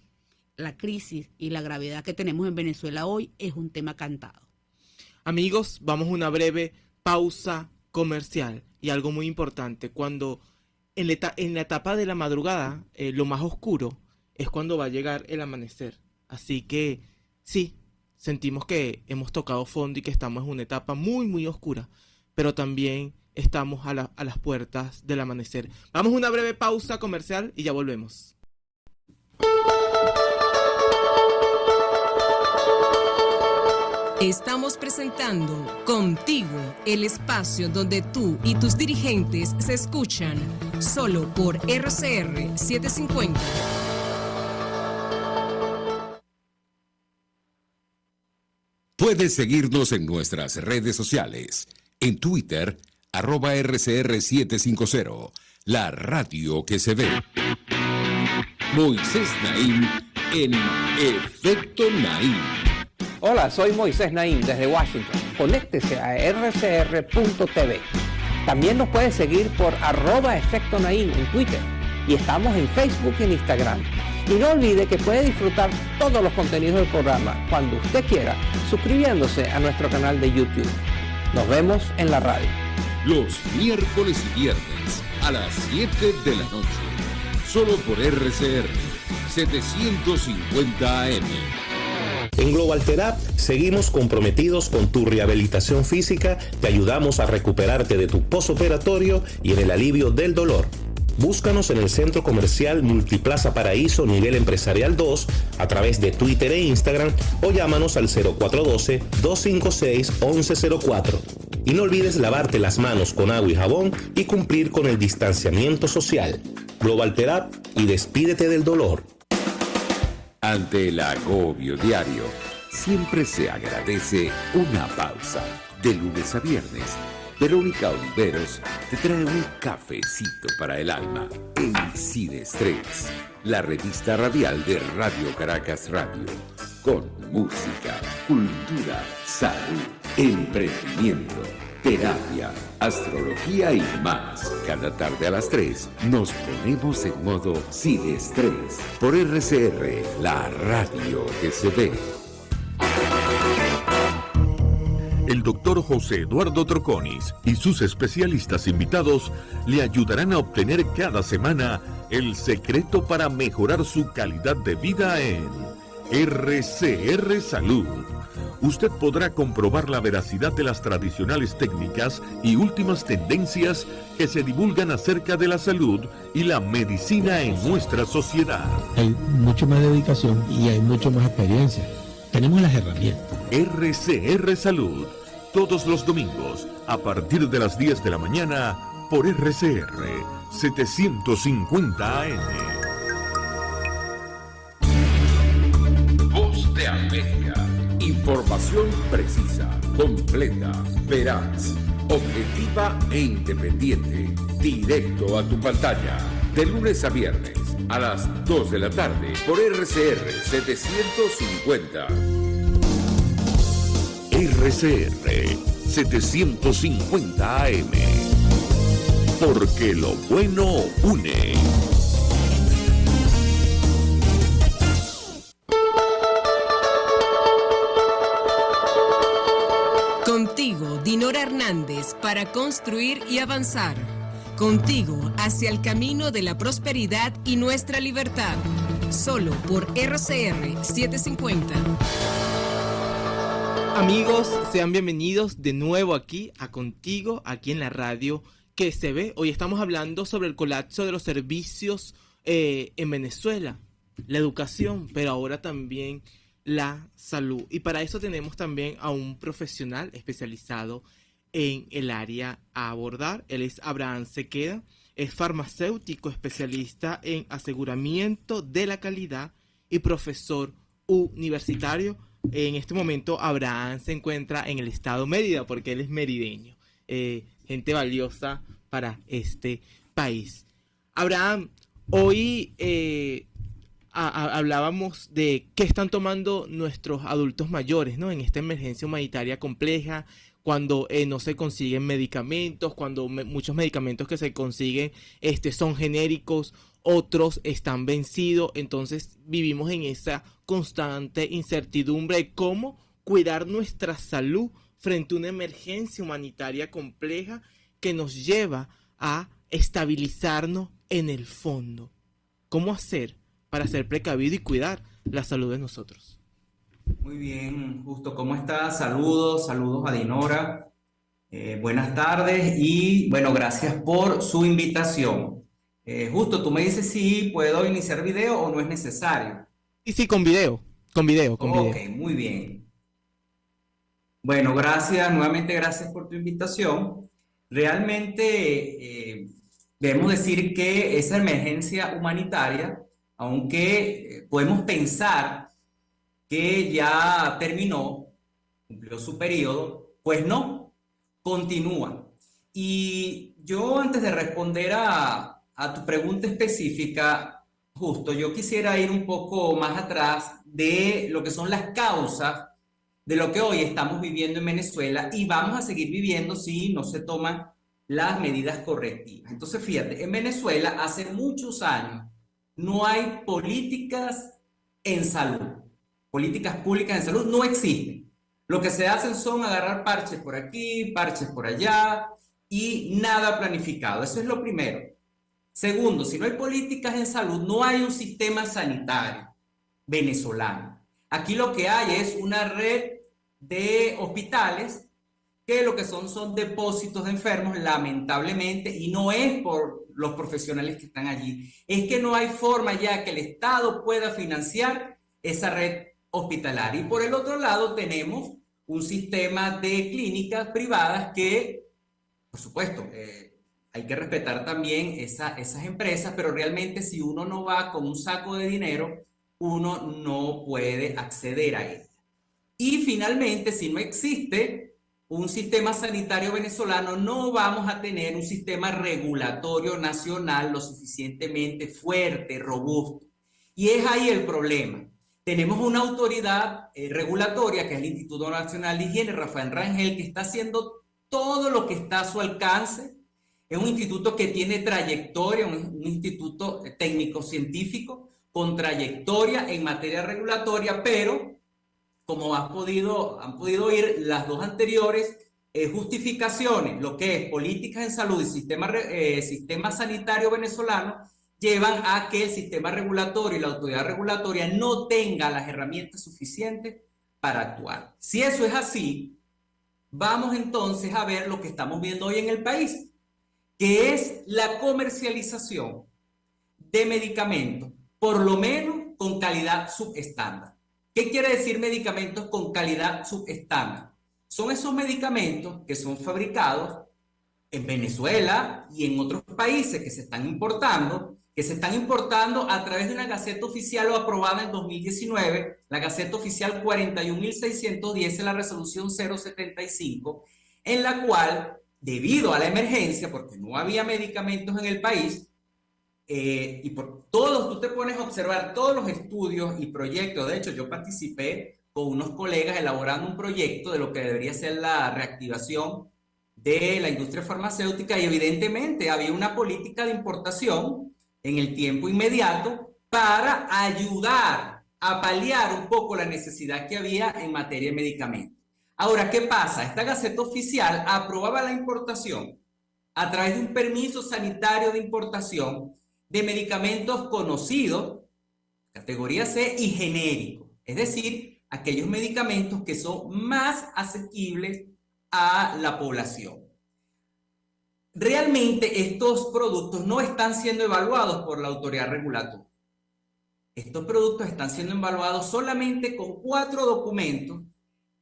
La crisis y la gravedad que tenemos en Venezuela hoy es un tema cantado. Amigos, vamos a una breve pausa comercial y algo muy importante, cuando en la etapa de la madrugada, lo más oscuro es cuando va a llegar el amanecer. Así que sí, sentimos que hemos tocado fondo y que estamos en una etapa muy, muy oscura, pero también estamos a las puertas del amanecer. Vamos a una breve pausa comercial y ya volvemos. Estamos presentando Contigo, el espacio donde tú y tus dirigentes se escuchan, solo por RCR 750. Puedes seguirnos en nuestras redes sociales. En Twitter, @RCR750, la radio que se ve. Moisés Naim en Efecto Naim. Hola, soy Moisés Naim desde Washington. Conéctese a rcr.tv. También nos puede seguir por @Efecto Naim en Twitter. Y estamos en Facebook y en Instagram. Y no olvide que puede disfrutar todos los contenidos del programa cuando usted quiera, suscribiéndose a nuestro canal de YouTube. Nos vemos en la radio. Los miércoles y viernes a las 7 de la noche. Solo por RCR 750 AM. En Global Therapy seguimos comprometidos con tu rehabilitación física, te ayudamos a recuperarte de tu postoperatorio y en el alivio del dolor. Búscanos en el Centro Comercial Multiplaza Paraíso Nivel Empresarial 2 a través de Twitter e Instagram o llámanos al 0412-256-1104. Y no olvides lavarte las manos con agua y jabón y cumplir con el distanciamiento social. Global Therapy y despídete del dolor. Ante el agobio diario, siempre se agradece una pausa. De lunes a viernes, Verónica Oliveros te trae un cafecito para el alma en Sin Estrés, la revista radial de Radio Caracas Radio, con música, cultura, salud, emprendimiento, terapia, astrología y más. Cada tarde a las 3 nos ponemos en modo Sin Estrés por RCR, la radio que se ve. El doctor José Eduardo Troconis y sus especialistas invitados le ayudarán a obtener cada semana el secreto para mejorar su calidad de vida en RCR Salud. Usted podrá comprobar la veracidad de las tradicionales técnicas y últimas tendencias que se divulgan acerca de la salud y la medicina en nuestra sociedad. Hay mucho más dedicación y hay mucho más experiencia. Tenemos las herramientas. RCR Salud, todos los domingos, a partir de las 10 de la mañana, por RCR 750 AM. Voz de América. Información precisa, completa, veraz, objetiva e independiente. Directo a tu pantalla. De lunes a viernes a las 2 de la tarde por RCR 750. RCR 750 AM. Porque lo bueno une. Contigo, Dinora Hernández, para construir y avanzar. Contigo hacia el camino de la prosperidad y nuestra libertad. Solo por RCR 750. Amigos, sean bienvenidos de nuevo aquí a Contigo, aquí en la radio que se ve. Hoy estamos hablando sobre el colapso de los servicios en Venezuela, la educación, pero ahora también la salud. Y para eso tenemos también a un profesional especializado en el área a abordar. Él es Abraham Sequeda, es farmacéutico especialista en aseguramiento de la calidad y profesor universitario. En este momento Abraham se encuentra en el estado Mérida porque él es merideño. Gente valiosa para este país. Abraham, hoy hablábamos de qué están tomando nuestros adultos mayores, ¿no? En esta emergencia humanitaria compleja, cuando no se consiguen medicamentos, cuando muchos medicamentos que se consiguen son genéricos, otros están vencidos. Entonces vivimos en esa constante incertidumbre de cómo cuidar nuestra salud frente a una emergencia humanitaria compleja que nos lleva a estabilizarnos en el fondo. ¿Cómo hacer para ser precavido y cuidar la salud de nosotros? Muy bien, Justo, ¿cómo estás? Saludos a Dinora. Buenas tardes y bueno, gracias por su invitación. Justo, tú me dices si puedo iniciar video o no es necesario. Sí, con video. Ok, muy bien. Bueno, nuevamente gracias por tu invitación. Realmente debemos decir que esa emergencia humanitaria, aunque podemos pensar que ya terminó, cumplió su periodo, pues no, continúa. Y yo antes de responder a tu pregunta específica, Justo, yo quisiera ir un poco más atrás de lo que son las causas de lo que hoy estamos viviendo en Venezuela y vamos a seguir viviendo si no se toman las medidas correctivas. Entonces, fíjate, en Venezuela hace muchos años no hay políticas en salud. Políticas públicas en salud no existen. Lo que se hacen son agarrar parches por aquí, parches por allá y nada planificado. Eso es lo primero. Segundo, si no hay políticas en salud, no hay un sistema sanitario venezolano. Aquí lo que hay es una red de hospitales que lo que son depósitos de enfermos, lamentablemente, y no es por los profesionales que están allí. Es que no hay forma ya que el Estado pueda financiar esa red hospitalaria. Y por el otro lado tenemos un sistema de clínicas privadas que, por supuesto, hay que respetar también esas empresas, pero realmente si uno no va con un saco de dinero, uno no puede acceder a ella. Y finalmente, si no existe un sistema sanitario venezolano, no vamos a tener un sistema regulatorio nacional lo suficientemente fuerte, robusto. Y es ahí el problema. Tenemos una autoridad regulatoria, que es el Instituto Nacional de Higiene, Rafael Rangel, que está haciendo todo lo que está a su alcance. Es un instituto que tiene trayectoria, un instituto técnico-científico con trayectoria en materia regulatoria, pero como han podido oír las dos anteriores justificaciones, lo que es políticas en salud y sistema sanitario venezolano, llevan a que el sistema regulatorio y la autoridad regulatoria no tenga las herramientas suficientes para actuar. Si eso es así, vamos entonces a ver lo que estamos viendo hoy en el país, que es la comercialización de medicamentos, por lo menos con calidad subestándar. ¿Qué quiere decir medicamentos con calidad subestándar? Son esos medicamentos que son fabricados en Venezuela y en otros países que se están importando a través de una Gaceta Oficial aprobada en 2019, la Gaceta Oficial 41.610, la resolución 075, en la cual, debido a la emergencia, porque no había medicamentos en el país, y por todos, tú te pones a observar todos los estudios y proyectos. De hecho, yo participé con unos colegas elaborando un proyecto de lo que debería ser la reactivación de la industria farmacéutica, y evidentemente había una política de importación en el tiempo inmediato para ayudar a paliar un poco la necesidad que había en materia de medicamentos. Ahora, ¿qué pasa? Esta Gaceta Oficial aprobaba la importación a través de un permiso sanitario de importación de medicamentos conocidos, categoría C, y genéricos, es decir, aquellos medicamentos que son más asequibles a la población. Realmente estos productos no están siendo evaluados por la autoridad regulatoria. estos productos están siendo evaluados solamente con 4 documentos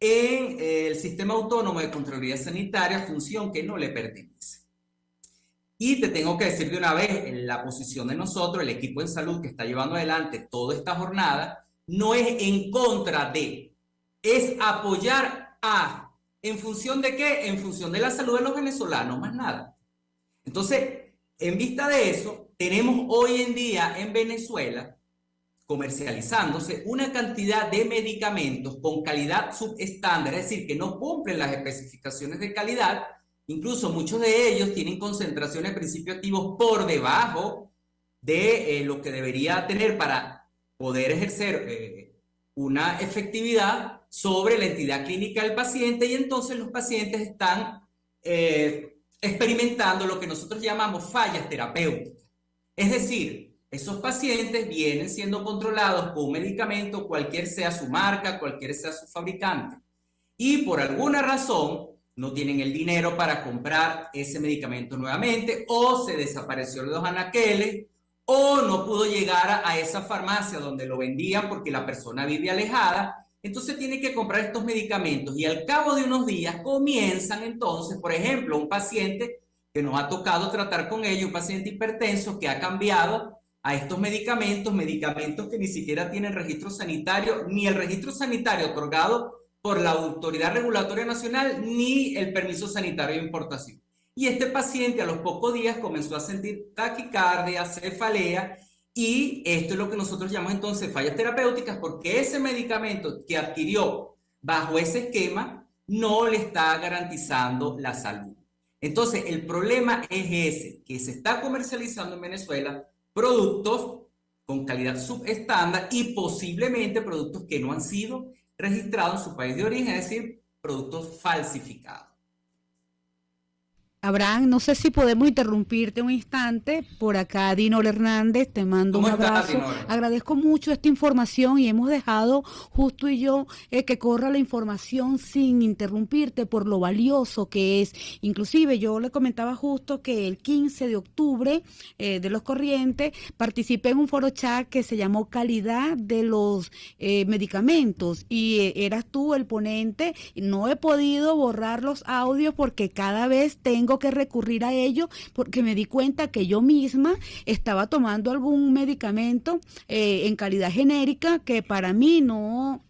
en el Sistema Autónomo de Contraloría Sanitaria, función que no le pertenece. Y te tengo que decir de una vez, la posición de nosotros, el equipo en salud que está llevando adelante toda esta jornada, no es en contra de, es apoyar a, ¿en función de qué? En función de la salud de los venezolanos, más nada. Entonces, en vista de eso, tenemos hoy en día en Venezuela comercializándose una cantidad de medicamentos con calidad subestándar, es decir, que no cumplen las especificaciones de calidad. Incluso muchos de ellos tienen concentraciones de principios activos por debajo de lo que debería tener para poder ejercer una efectividad sobre la entidad clínica del paciente, y entonces los pacientes están experimentando lo que nosotros llamamos fallas terapéuticas. Es decir, esos pacientes vienen siendo controlados con un medicamento, cualquier sea su marca, cualquier sea su fabricante, y por alguna razón no tienen el dinero para comprar ese medicamento nuevamente, o se desapareció los anaqueles, o no pudo llegar a esa farmacia donde lo vendían porque la persona vive alejada. Entonces tiene que comprar estos medicamentos, y al cabo de unos días comienzan entonces, por ejemplo, un paciente que nos ha tocado tratar con ellos, un paciente hipertenso que ha cambiado a estos medicamentos que ni siquiera tienen registro sanitario, ni el registro sanitario otorgado por la Autoridad Regulatoria Nacional, ni el permiso sanitario de importación. Y este paciente a los pocos días comenzó a sentir taquicardia, cefalea, y esto es lo que nosotros llamamos entonces fallas terapéuticas, porque ese medicamento que adquirió bajo ese esquema no le está garantizando la salud. Entonces, el problema es ese, que se está comercializando en Venezuela productos con calidad subestándar y posiblemente productos que no han sido registrados en su país de origen, es decir, productos falsificados. Abraham, no sé si podemos interrumpirte un instante. Por acá, Dinor Hernández, te mando un abrazo. Agradezco mucho esta información, y hemos dejado, Justo y yo, que corra la información sin interrumpirte por lo valioso que es. Inclusive, yo le comentaba Justo que el 15 de octubre de Los Corrientes participé en un foro chat que se llamó Calidad de los Medicamentos, y eras tú el ponente. No he podido borrar los audios porque cada vez tengo que recurrir a ello, porque me di cuenta que yo misma estaba tomando algún medicamento en calidad genérica que para mí no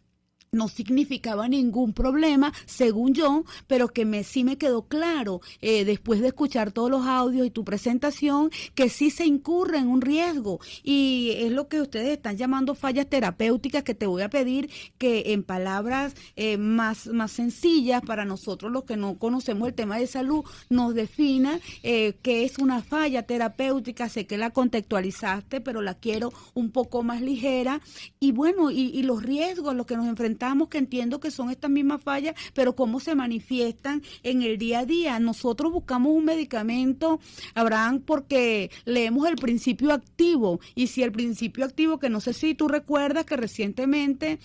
significaba ningún problema, según yo, pero que sí me quedó claro, después de escuchar todos los audios y tu presentación, que sí se incurre en un riesgo, y es lo que ustedes están llamando fallas terapéuticas, que te voy a pedir que en palabras más sencillas para nosotros los que no conocemos el tema de salud, nos defina qué es una falla terapéutica. Sé que la contextualizaste, pero la quiero un poco más ligera, y bueno, y los riesgos a los que nos enfrentamos, que entiendo que son estas mismas fallas, pero cómo se manifiestan en el día a día. Nosotros buscamos un medicamento, Abraham, porque leemos el principio activo, y si el principio activo, que no sé si tú recuerdas que recientemente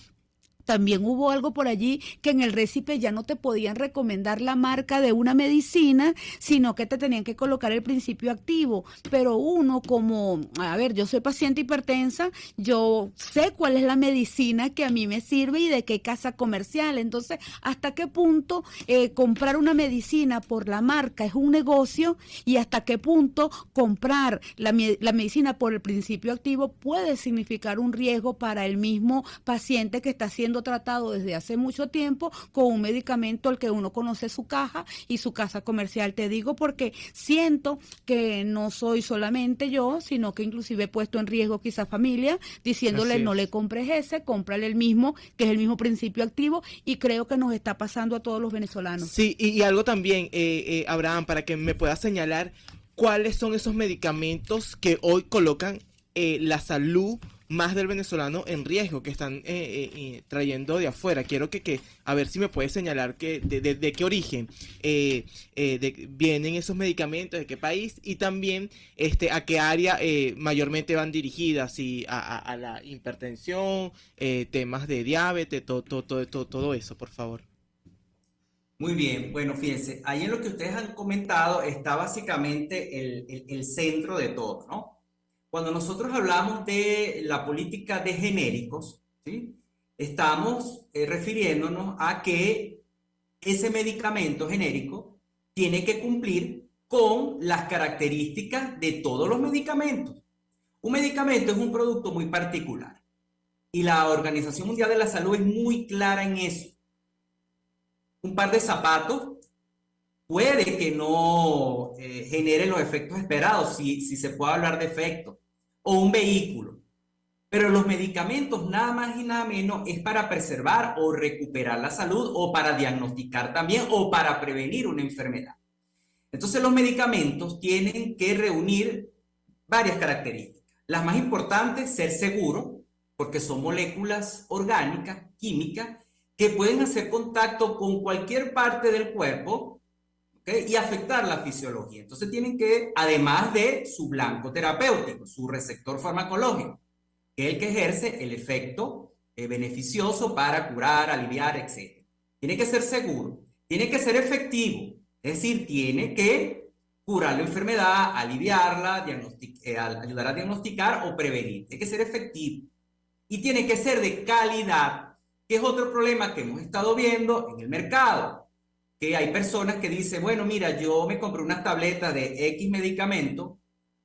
también hubo algo por allí, que en el récipe ya no te podían recomendar la marca de una medicina, sino que te tenían que colocar el principio activo. Pero uno, como, yo soy paciente hipertensa, yo sé cuál es la medicina que a mí me sirve y de qué casa comercial. Entonces, ¿hasta qué punto comprar una medicina por la marca es un negocio? Y ¿hasta qué punto comprar la medicina por el principio activo puede significar un riesgo para el mismo paciente que está siendo tratado desde hace mucho tiempo con un medicamento al que uno conoce su caja y su casa comercial? Te digo porque siento que no soy solamente yo, sino que inclusive he puesto en riesgo quizá familia, diciéndole no le compres ese, cómprale el mismo, que es el mismo principio activo, y creo que nos está pasando a todos los venezolanos. Sí, y algo también, Abraham, para que me puedas señalar cuáles son esos medicamentos que hoy colocan la salud más del venezolano en riesgo, que están trayendo de afuera. Quiero que a ver si me puedes señalar de qué origen vienen esos medicamentos, de qué país, y también a qué área mayormente van dirigidas, si a la hipertensión, temas de diabetes, todo eso, por favor. Muy bien, bueno, fíjense, ahí en lo que ustedes han comentado está básicamente el centro de todo, ¿no? cuando nosotros hablamos de la política de genéricos, ¿sí? Estamos refiriéndonos a que ese medicamento genérico tiene que cumplir con las características de todos los medicamentos. Un medicamento es un producto muy particular y la Organización Mundial de la Salud es muy clara en eso. Un par de zapatos puede que no genere los efectos esperados, si se puede hablar de efectos, o un vehículo. Pero los medicamentos, nada más y nada menos, es para preservar o recuperar la salud, o para diagnosticar también, o para prevenir una enfermedad. Entonces los medicamentos tienen que reunir varias características. Las más importantes, ser seguros, porque son moléculas orgánicas, químicas, que pueden hacer contacto con cualquier parte del cuerpo, ¿okay? Y afectar la fisiología. Entonces tienen que, además de su blanco terapéutico, su receptor farmacológico, que es el que ejerce el efecto beneficioso para curar, aliviar, etc. Tiene que ser seguro, tiene que ser efectivo, es decir, tiene que curar la enfermedad, aliviarla, ayudar a diagnosticar o prevenir. Tiene que ser efectivo y tiene que ser de calidad, que es otro problema que hemos estado viendo en el mercado, que hay personas que dicen, bueno, mira, yo me compré unas tabletas de X medicamento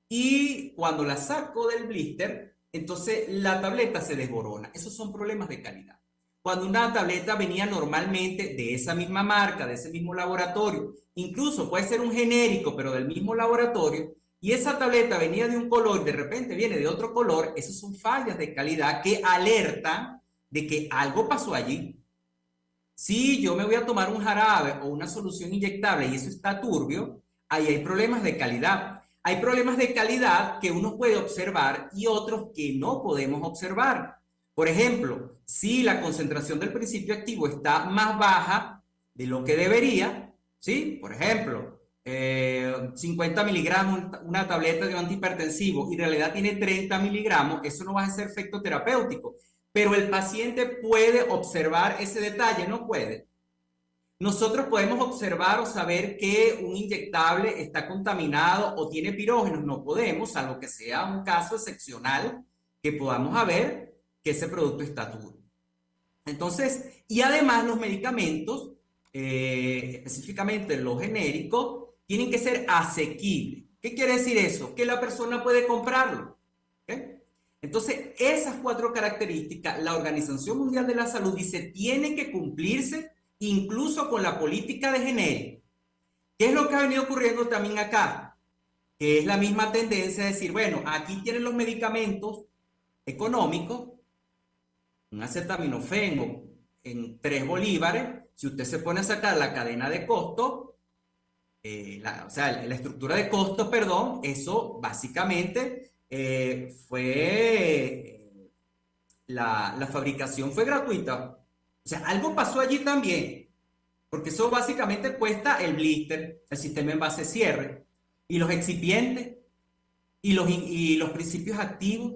y cuando la saco del blister, entonces la tableta se desborona. Esos son problemas de calidad. Cuando una tableta venía normalmente de esa misma marca, de ese mismo laboratorio, incluso puede ser un genérico, pero del mismo laboratorio, y esa tableta venía de un color y de repente viene de otro color, esas son fallas de calidad que alertan de que algo pasó allí. Si yo me voy a tomar un jarabe o una solución inyectable y eso está turbio, ahí hay problemas de calidad. Hay problemas de calidad que uno puede observar y otros que no podemos observar. Por ejemplo, si la concentración del principio activo está más baja de lo que debería, ¿sí? Por ejemplo, 50 miligramos una tableta de un antihipertensivo y en realidad tiene 30 miligramos, eso no va a hacer efecto terapéutico. Pero el paciente puede observar ese detalle, no puede. Nosotros podemos observar o saber que un inyectable está contaminado o tiene pirógenos, no podemos, salvo que sea un caso excepcional que podamos saber que ese producto está turbio. Entonces, y además los medicamentos, específicamente los genéricos, tienen que ser asequibles. ¿Qué quiere decir eso? Que la persona puede comprarlo. ¿Okay? Entonces, esas 4 características, la Organización Mundial de la Salud dice, tienen que cumplirse incluso con la política de genérico. ¿Qué es lo que ha venido ocurriendo también acá? Que es la misma tendencia de decir, bueno, aquí tienen los medicamentos económicos, un acetaminofén en 3 bolívares, si usted se pone a sacar la cadena de costo, o sea, la estructura de costo, perdón, eso básicamente la fabricación fue gratuita. O sea, algo pasó allí también, porque eso básicamente cuesta el blister, el sistema envase-cierre, y los excipientes, y los principios activos,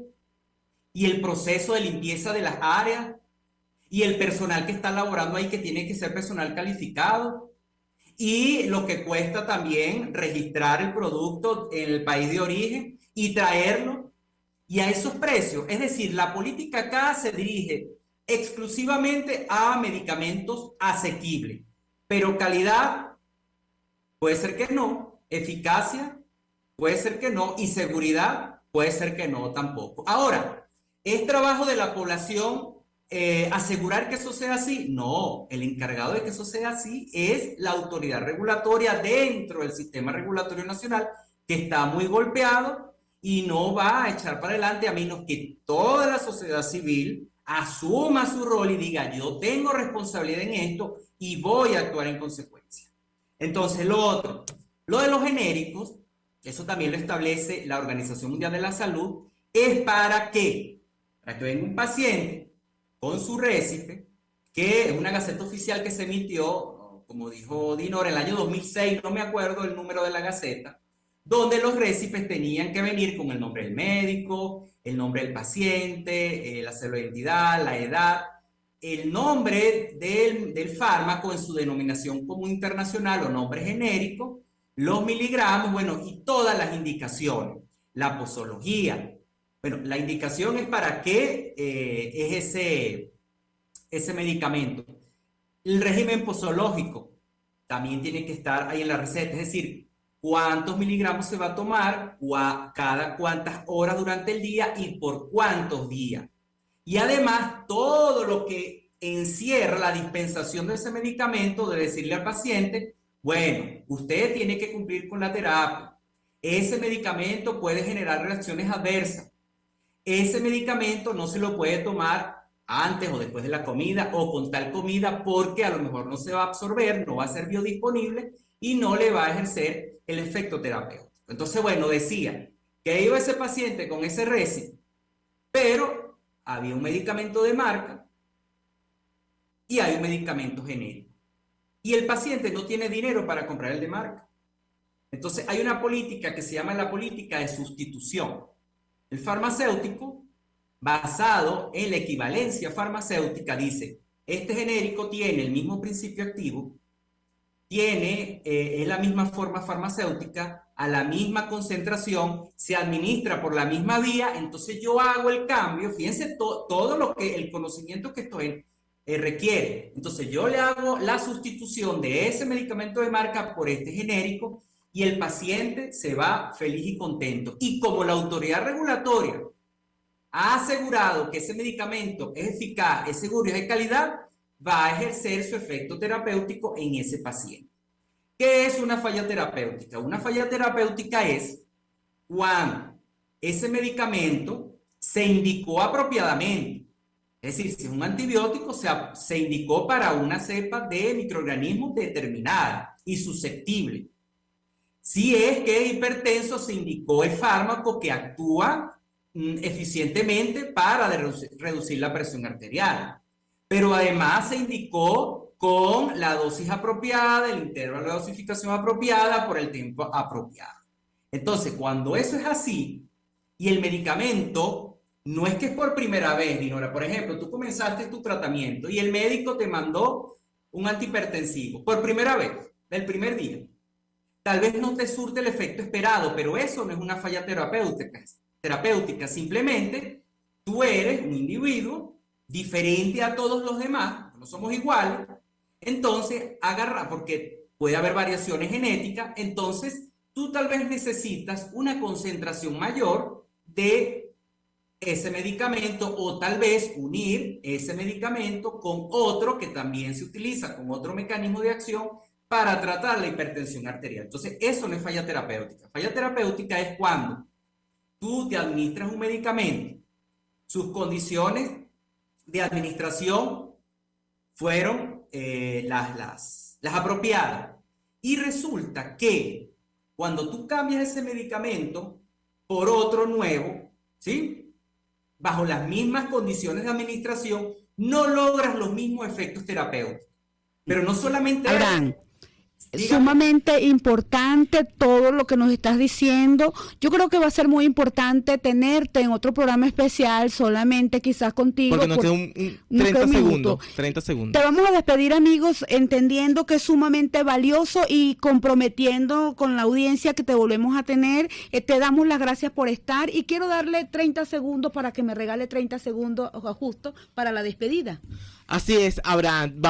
y el proceso de limpieza de las áreas, y el personal que está laborando ahí, que tiene que ser personal calificado, y lo que cuesta también registrar el producto en el país de origen y traerlo, y a esos precios. Es decir, la política acá se dirige exclusivamente a medicamentos asequibles, pero calidad puede ser que no, eficacia puede ser que no, y seguridad puede ser que no tampoco. Ahora, ¿es trabajo de la población asegurar que eso sea así? No, el encargado de que eso sea así es la autoridad regulatoria dentro del sistema regulatorio nacional, que está muy golpeado y no va a echar para adelante a menos que toda la sociedad civil asuma su rol y diga, yo tengo responsabilidad en esto y voy a actuar en consecuencia. Entonces, lo otro, lo de los genéricos, eso también lo establece la Organización Mundial de la Salud, es para que venga un paciente con su récipe, que es una gaceta oficial que se emitió, como dijo Dinor, en el año 2006, no me acuerdo el número de la gaceta, donde los récipes tenían que venir con el nombre del médico, el nombre del paciente, la cédula de identidad, la edad, el nombre del fármaco en su denominación común internacional o nombre genérico, los miligramos, bueno, y todas las indicaciones, la posología, Bueno, la indicación es para qué es ese medicamento. El régimen posológico también tiene que estar ahí en la receta, es decir, cuántos miligramos se va a tomar, cada cuántas horas durante el día y por cuántos días. Y además, todo lo que encierra la dispensación de ese medicamento, de decirle al paciente, bueno, usted tiene que cumplir con la terapia. Ese medicamento puede generar reacciones adversas. Ese medicamento no se lo puede tomar antes o después de la comida o con tal comida porque a lo mejor no se va a absorber, no va a ser biodisponible y no le va a ejercer el efecto terapéutico. Entonces, bueno, decía que iba ese paciente con ese récipe, pero había un medicamento de marca y hay un medicamento genérico. Y el paciente no tiene dinero para comprar el de marca. Entonces, hay una política que se llama la política de sustitución. El farmacéutico, basado en la equivalencia farmacéutica, dice, este genérico tiene el mismo principio activo, es la misma forma farmacéutica, a la misma concentración, se administra por la misma vía, entonces yo hago el cambio, fíjense todo lo que el conocimiento que esto requiere. Entonces yo le hago la sustitución de ese medicamento de marca por este genérico, y el paciente se va feliz y contento. Y como la autoridad regulatoria ha asegurado que ese medicamento es eficaz, es seguro y es de calidad, va a ejercer su efecto terapéutico en ese paciente. ¿Qué es una falla terapéutica? Una falla terapéutica es cuando ese medicamento se indicó apropiadamente. Es decir, si es un antibiótico, se indicó para una cepa de microorganismos determinada y susceptible. Si es que es hipertenso, se indicó el fármaco que actúa eficientemente para reducir la presión arterial. Pero además se indicó con la dosis apropiada, el intervalo de dosificación apropiada, por el tiempo apropiado. Entonces, cuando eso es así, y el medicamento no es que es por primera vez, Dinora, por ejemplo, tú comenzaste tu tratamiento y el médico te mandó un antihipertensivo por primera vez, del primer día. Tal vez no te surte el efecto esperado, pero eso no es una falla terapéutica. Simplemente tú eres un individuo diferente a todos los demás, no somos iguales, entonces porque puede haber variaciones genéticas, entonces tú tal vez necesitas una concentración mayor de ese medicamento o tal vez unir ese medicamento con otro que también se utiliza, con otro mecanismo de acción para tratar la hipertensión arterial. Entonces, eso no es falla terapéutica. Falla terapéutica es cuando tú te administras un medicamento, sus condiciones de administración fueron las apropiadas. Y resulta que cuando tú cambias ese medicamento por otro nuevo, ¿sí?, bajo las mismas condiciones de administración, no logras los mismos efectos terapéuticos. Pero no solamente... Abraham, sumamente importante todo lo que nos estás diciendo. Yo creo que va a ser muy importante tenerte en otro programa especial, solamente quizás contigo. Porque nos queda un 30 segundos. Te vamos a despedir, amigos, entendiendo que es sumamente valioso y comprometiendo con la audiencia que te volvemos a tener. Te damos las gracias por estar y quiero darle 30 segundos para que me regale 30 segundos justo para la despedida. Así es, Abraham,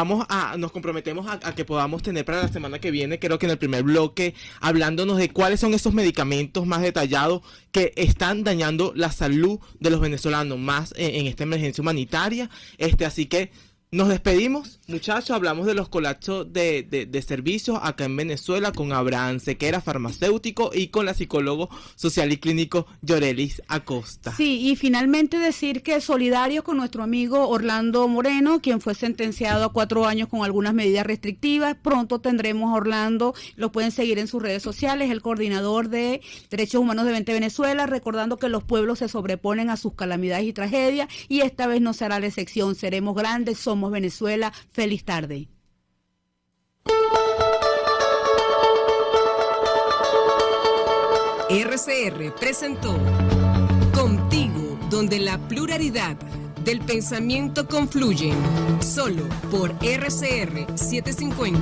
nos comprometemos a que podamos tener para la semana que viene, creo que en el primer bloque, hablándonos de cuáles son esos medicamentos más detallados que están dañando la salud de los venezolanos, más en esta emergencia humanitaria. Así que nos despedimos, muchachos, hablamos de los colapsos de servicios acá en Venezuela con Abraham Sequera, farmacéutico, y con la psicólogo social y clínico Yorelis Acosta. Sí, y finalmente decir que solidarios con nuestro amigo Orlando Moreno, quien fue sentenciado a 4 años con algunas medidas restrictivas. Pronto tendremos a Orlando, lo pueden seguir en sus redes sociales, el coordinador de Derechos Humanos de 20 Venezuela, recordando que los pueblos se sobreponen a sus calamidades y tragedias, y esta vez no será la excepción. Seremos grandes, somos Venezuela. Feliz tarde. RCR presentó Contigo, donde la pluralidad del pensamiento confluyen, solo por RCR 750.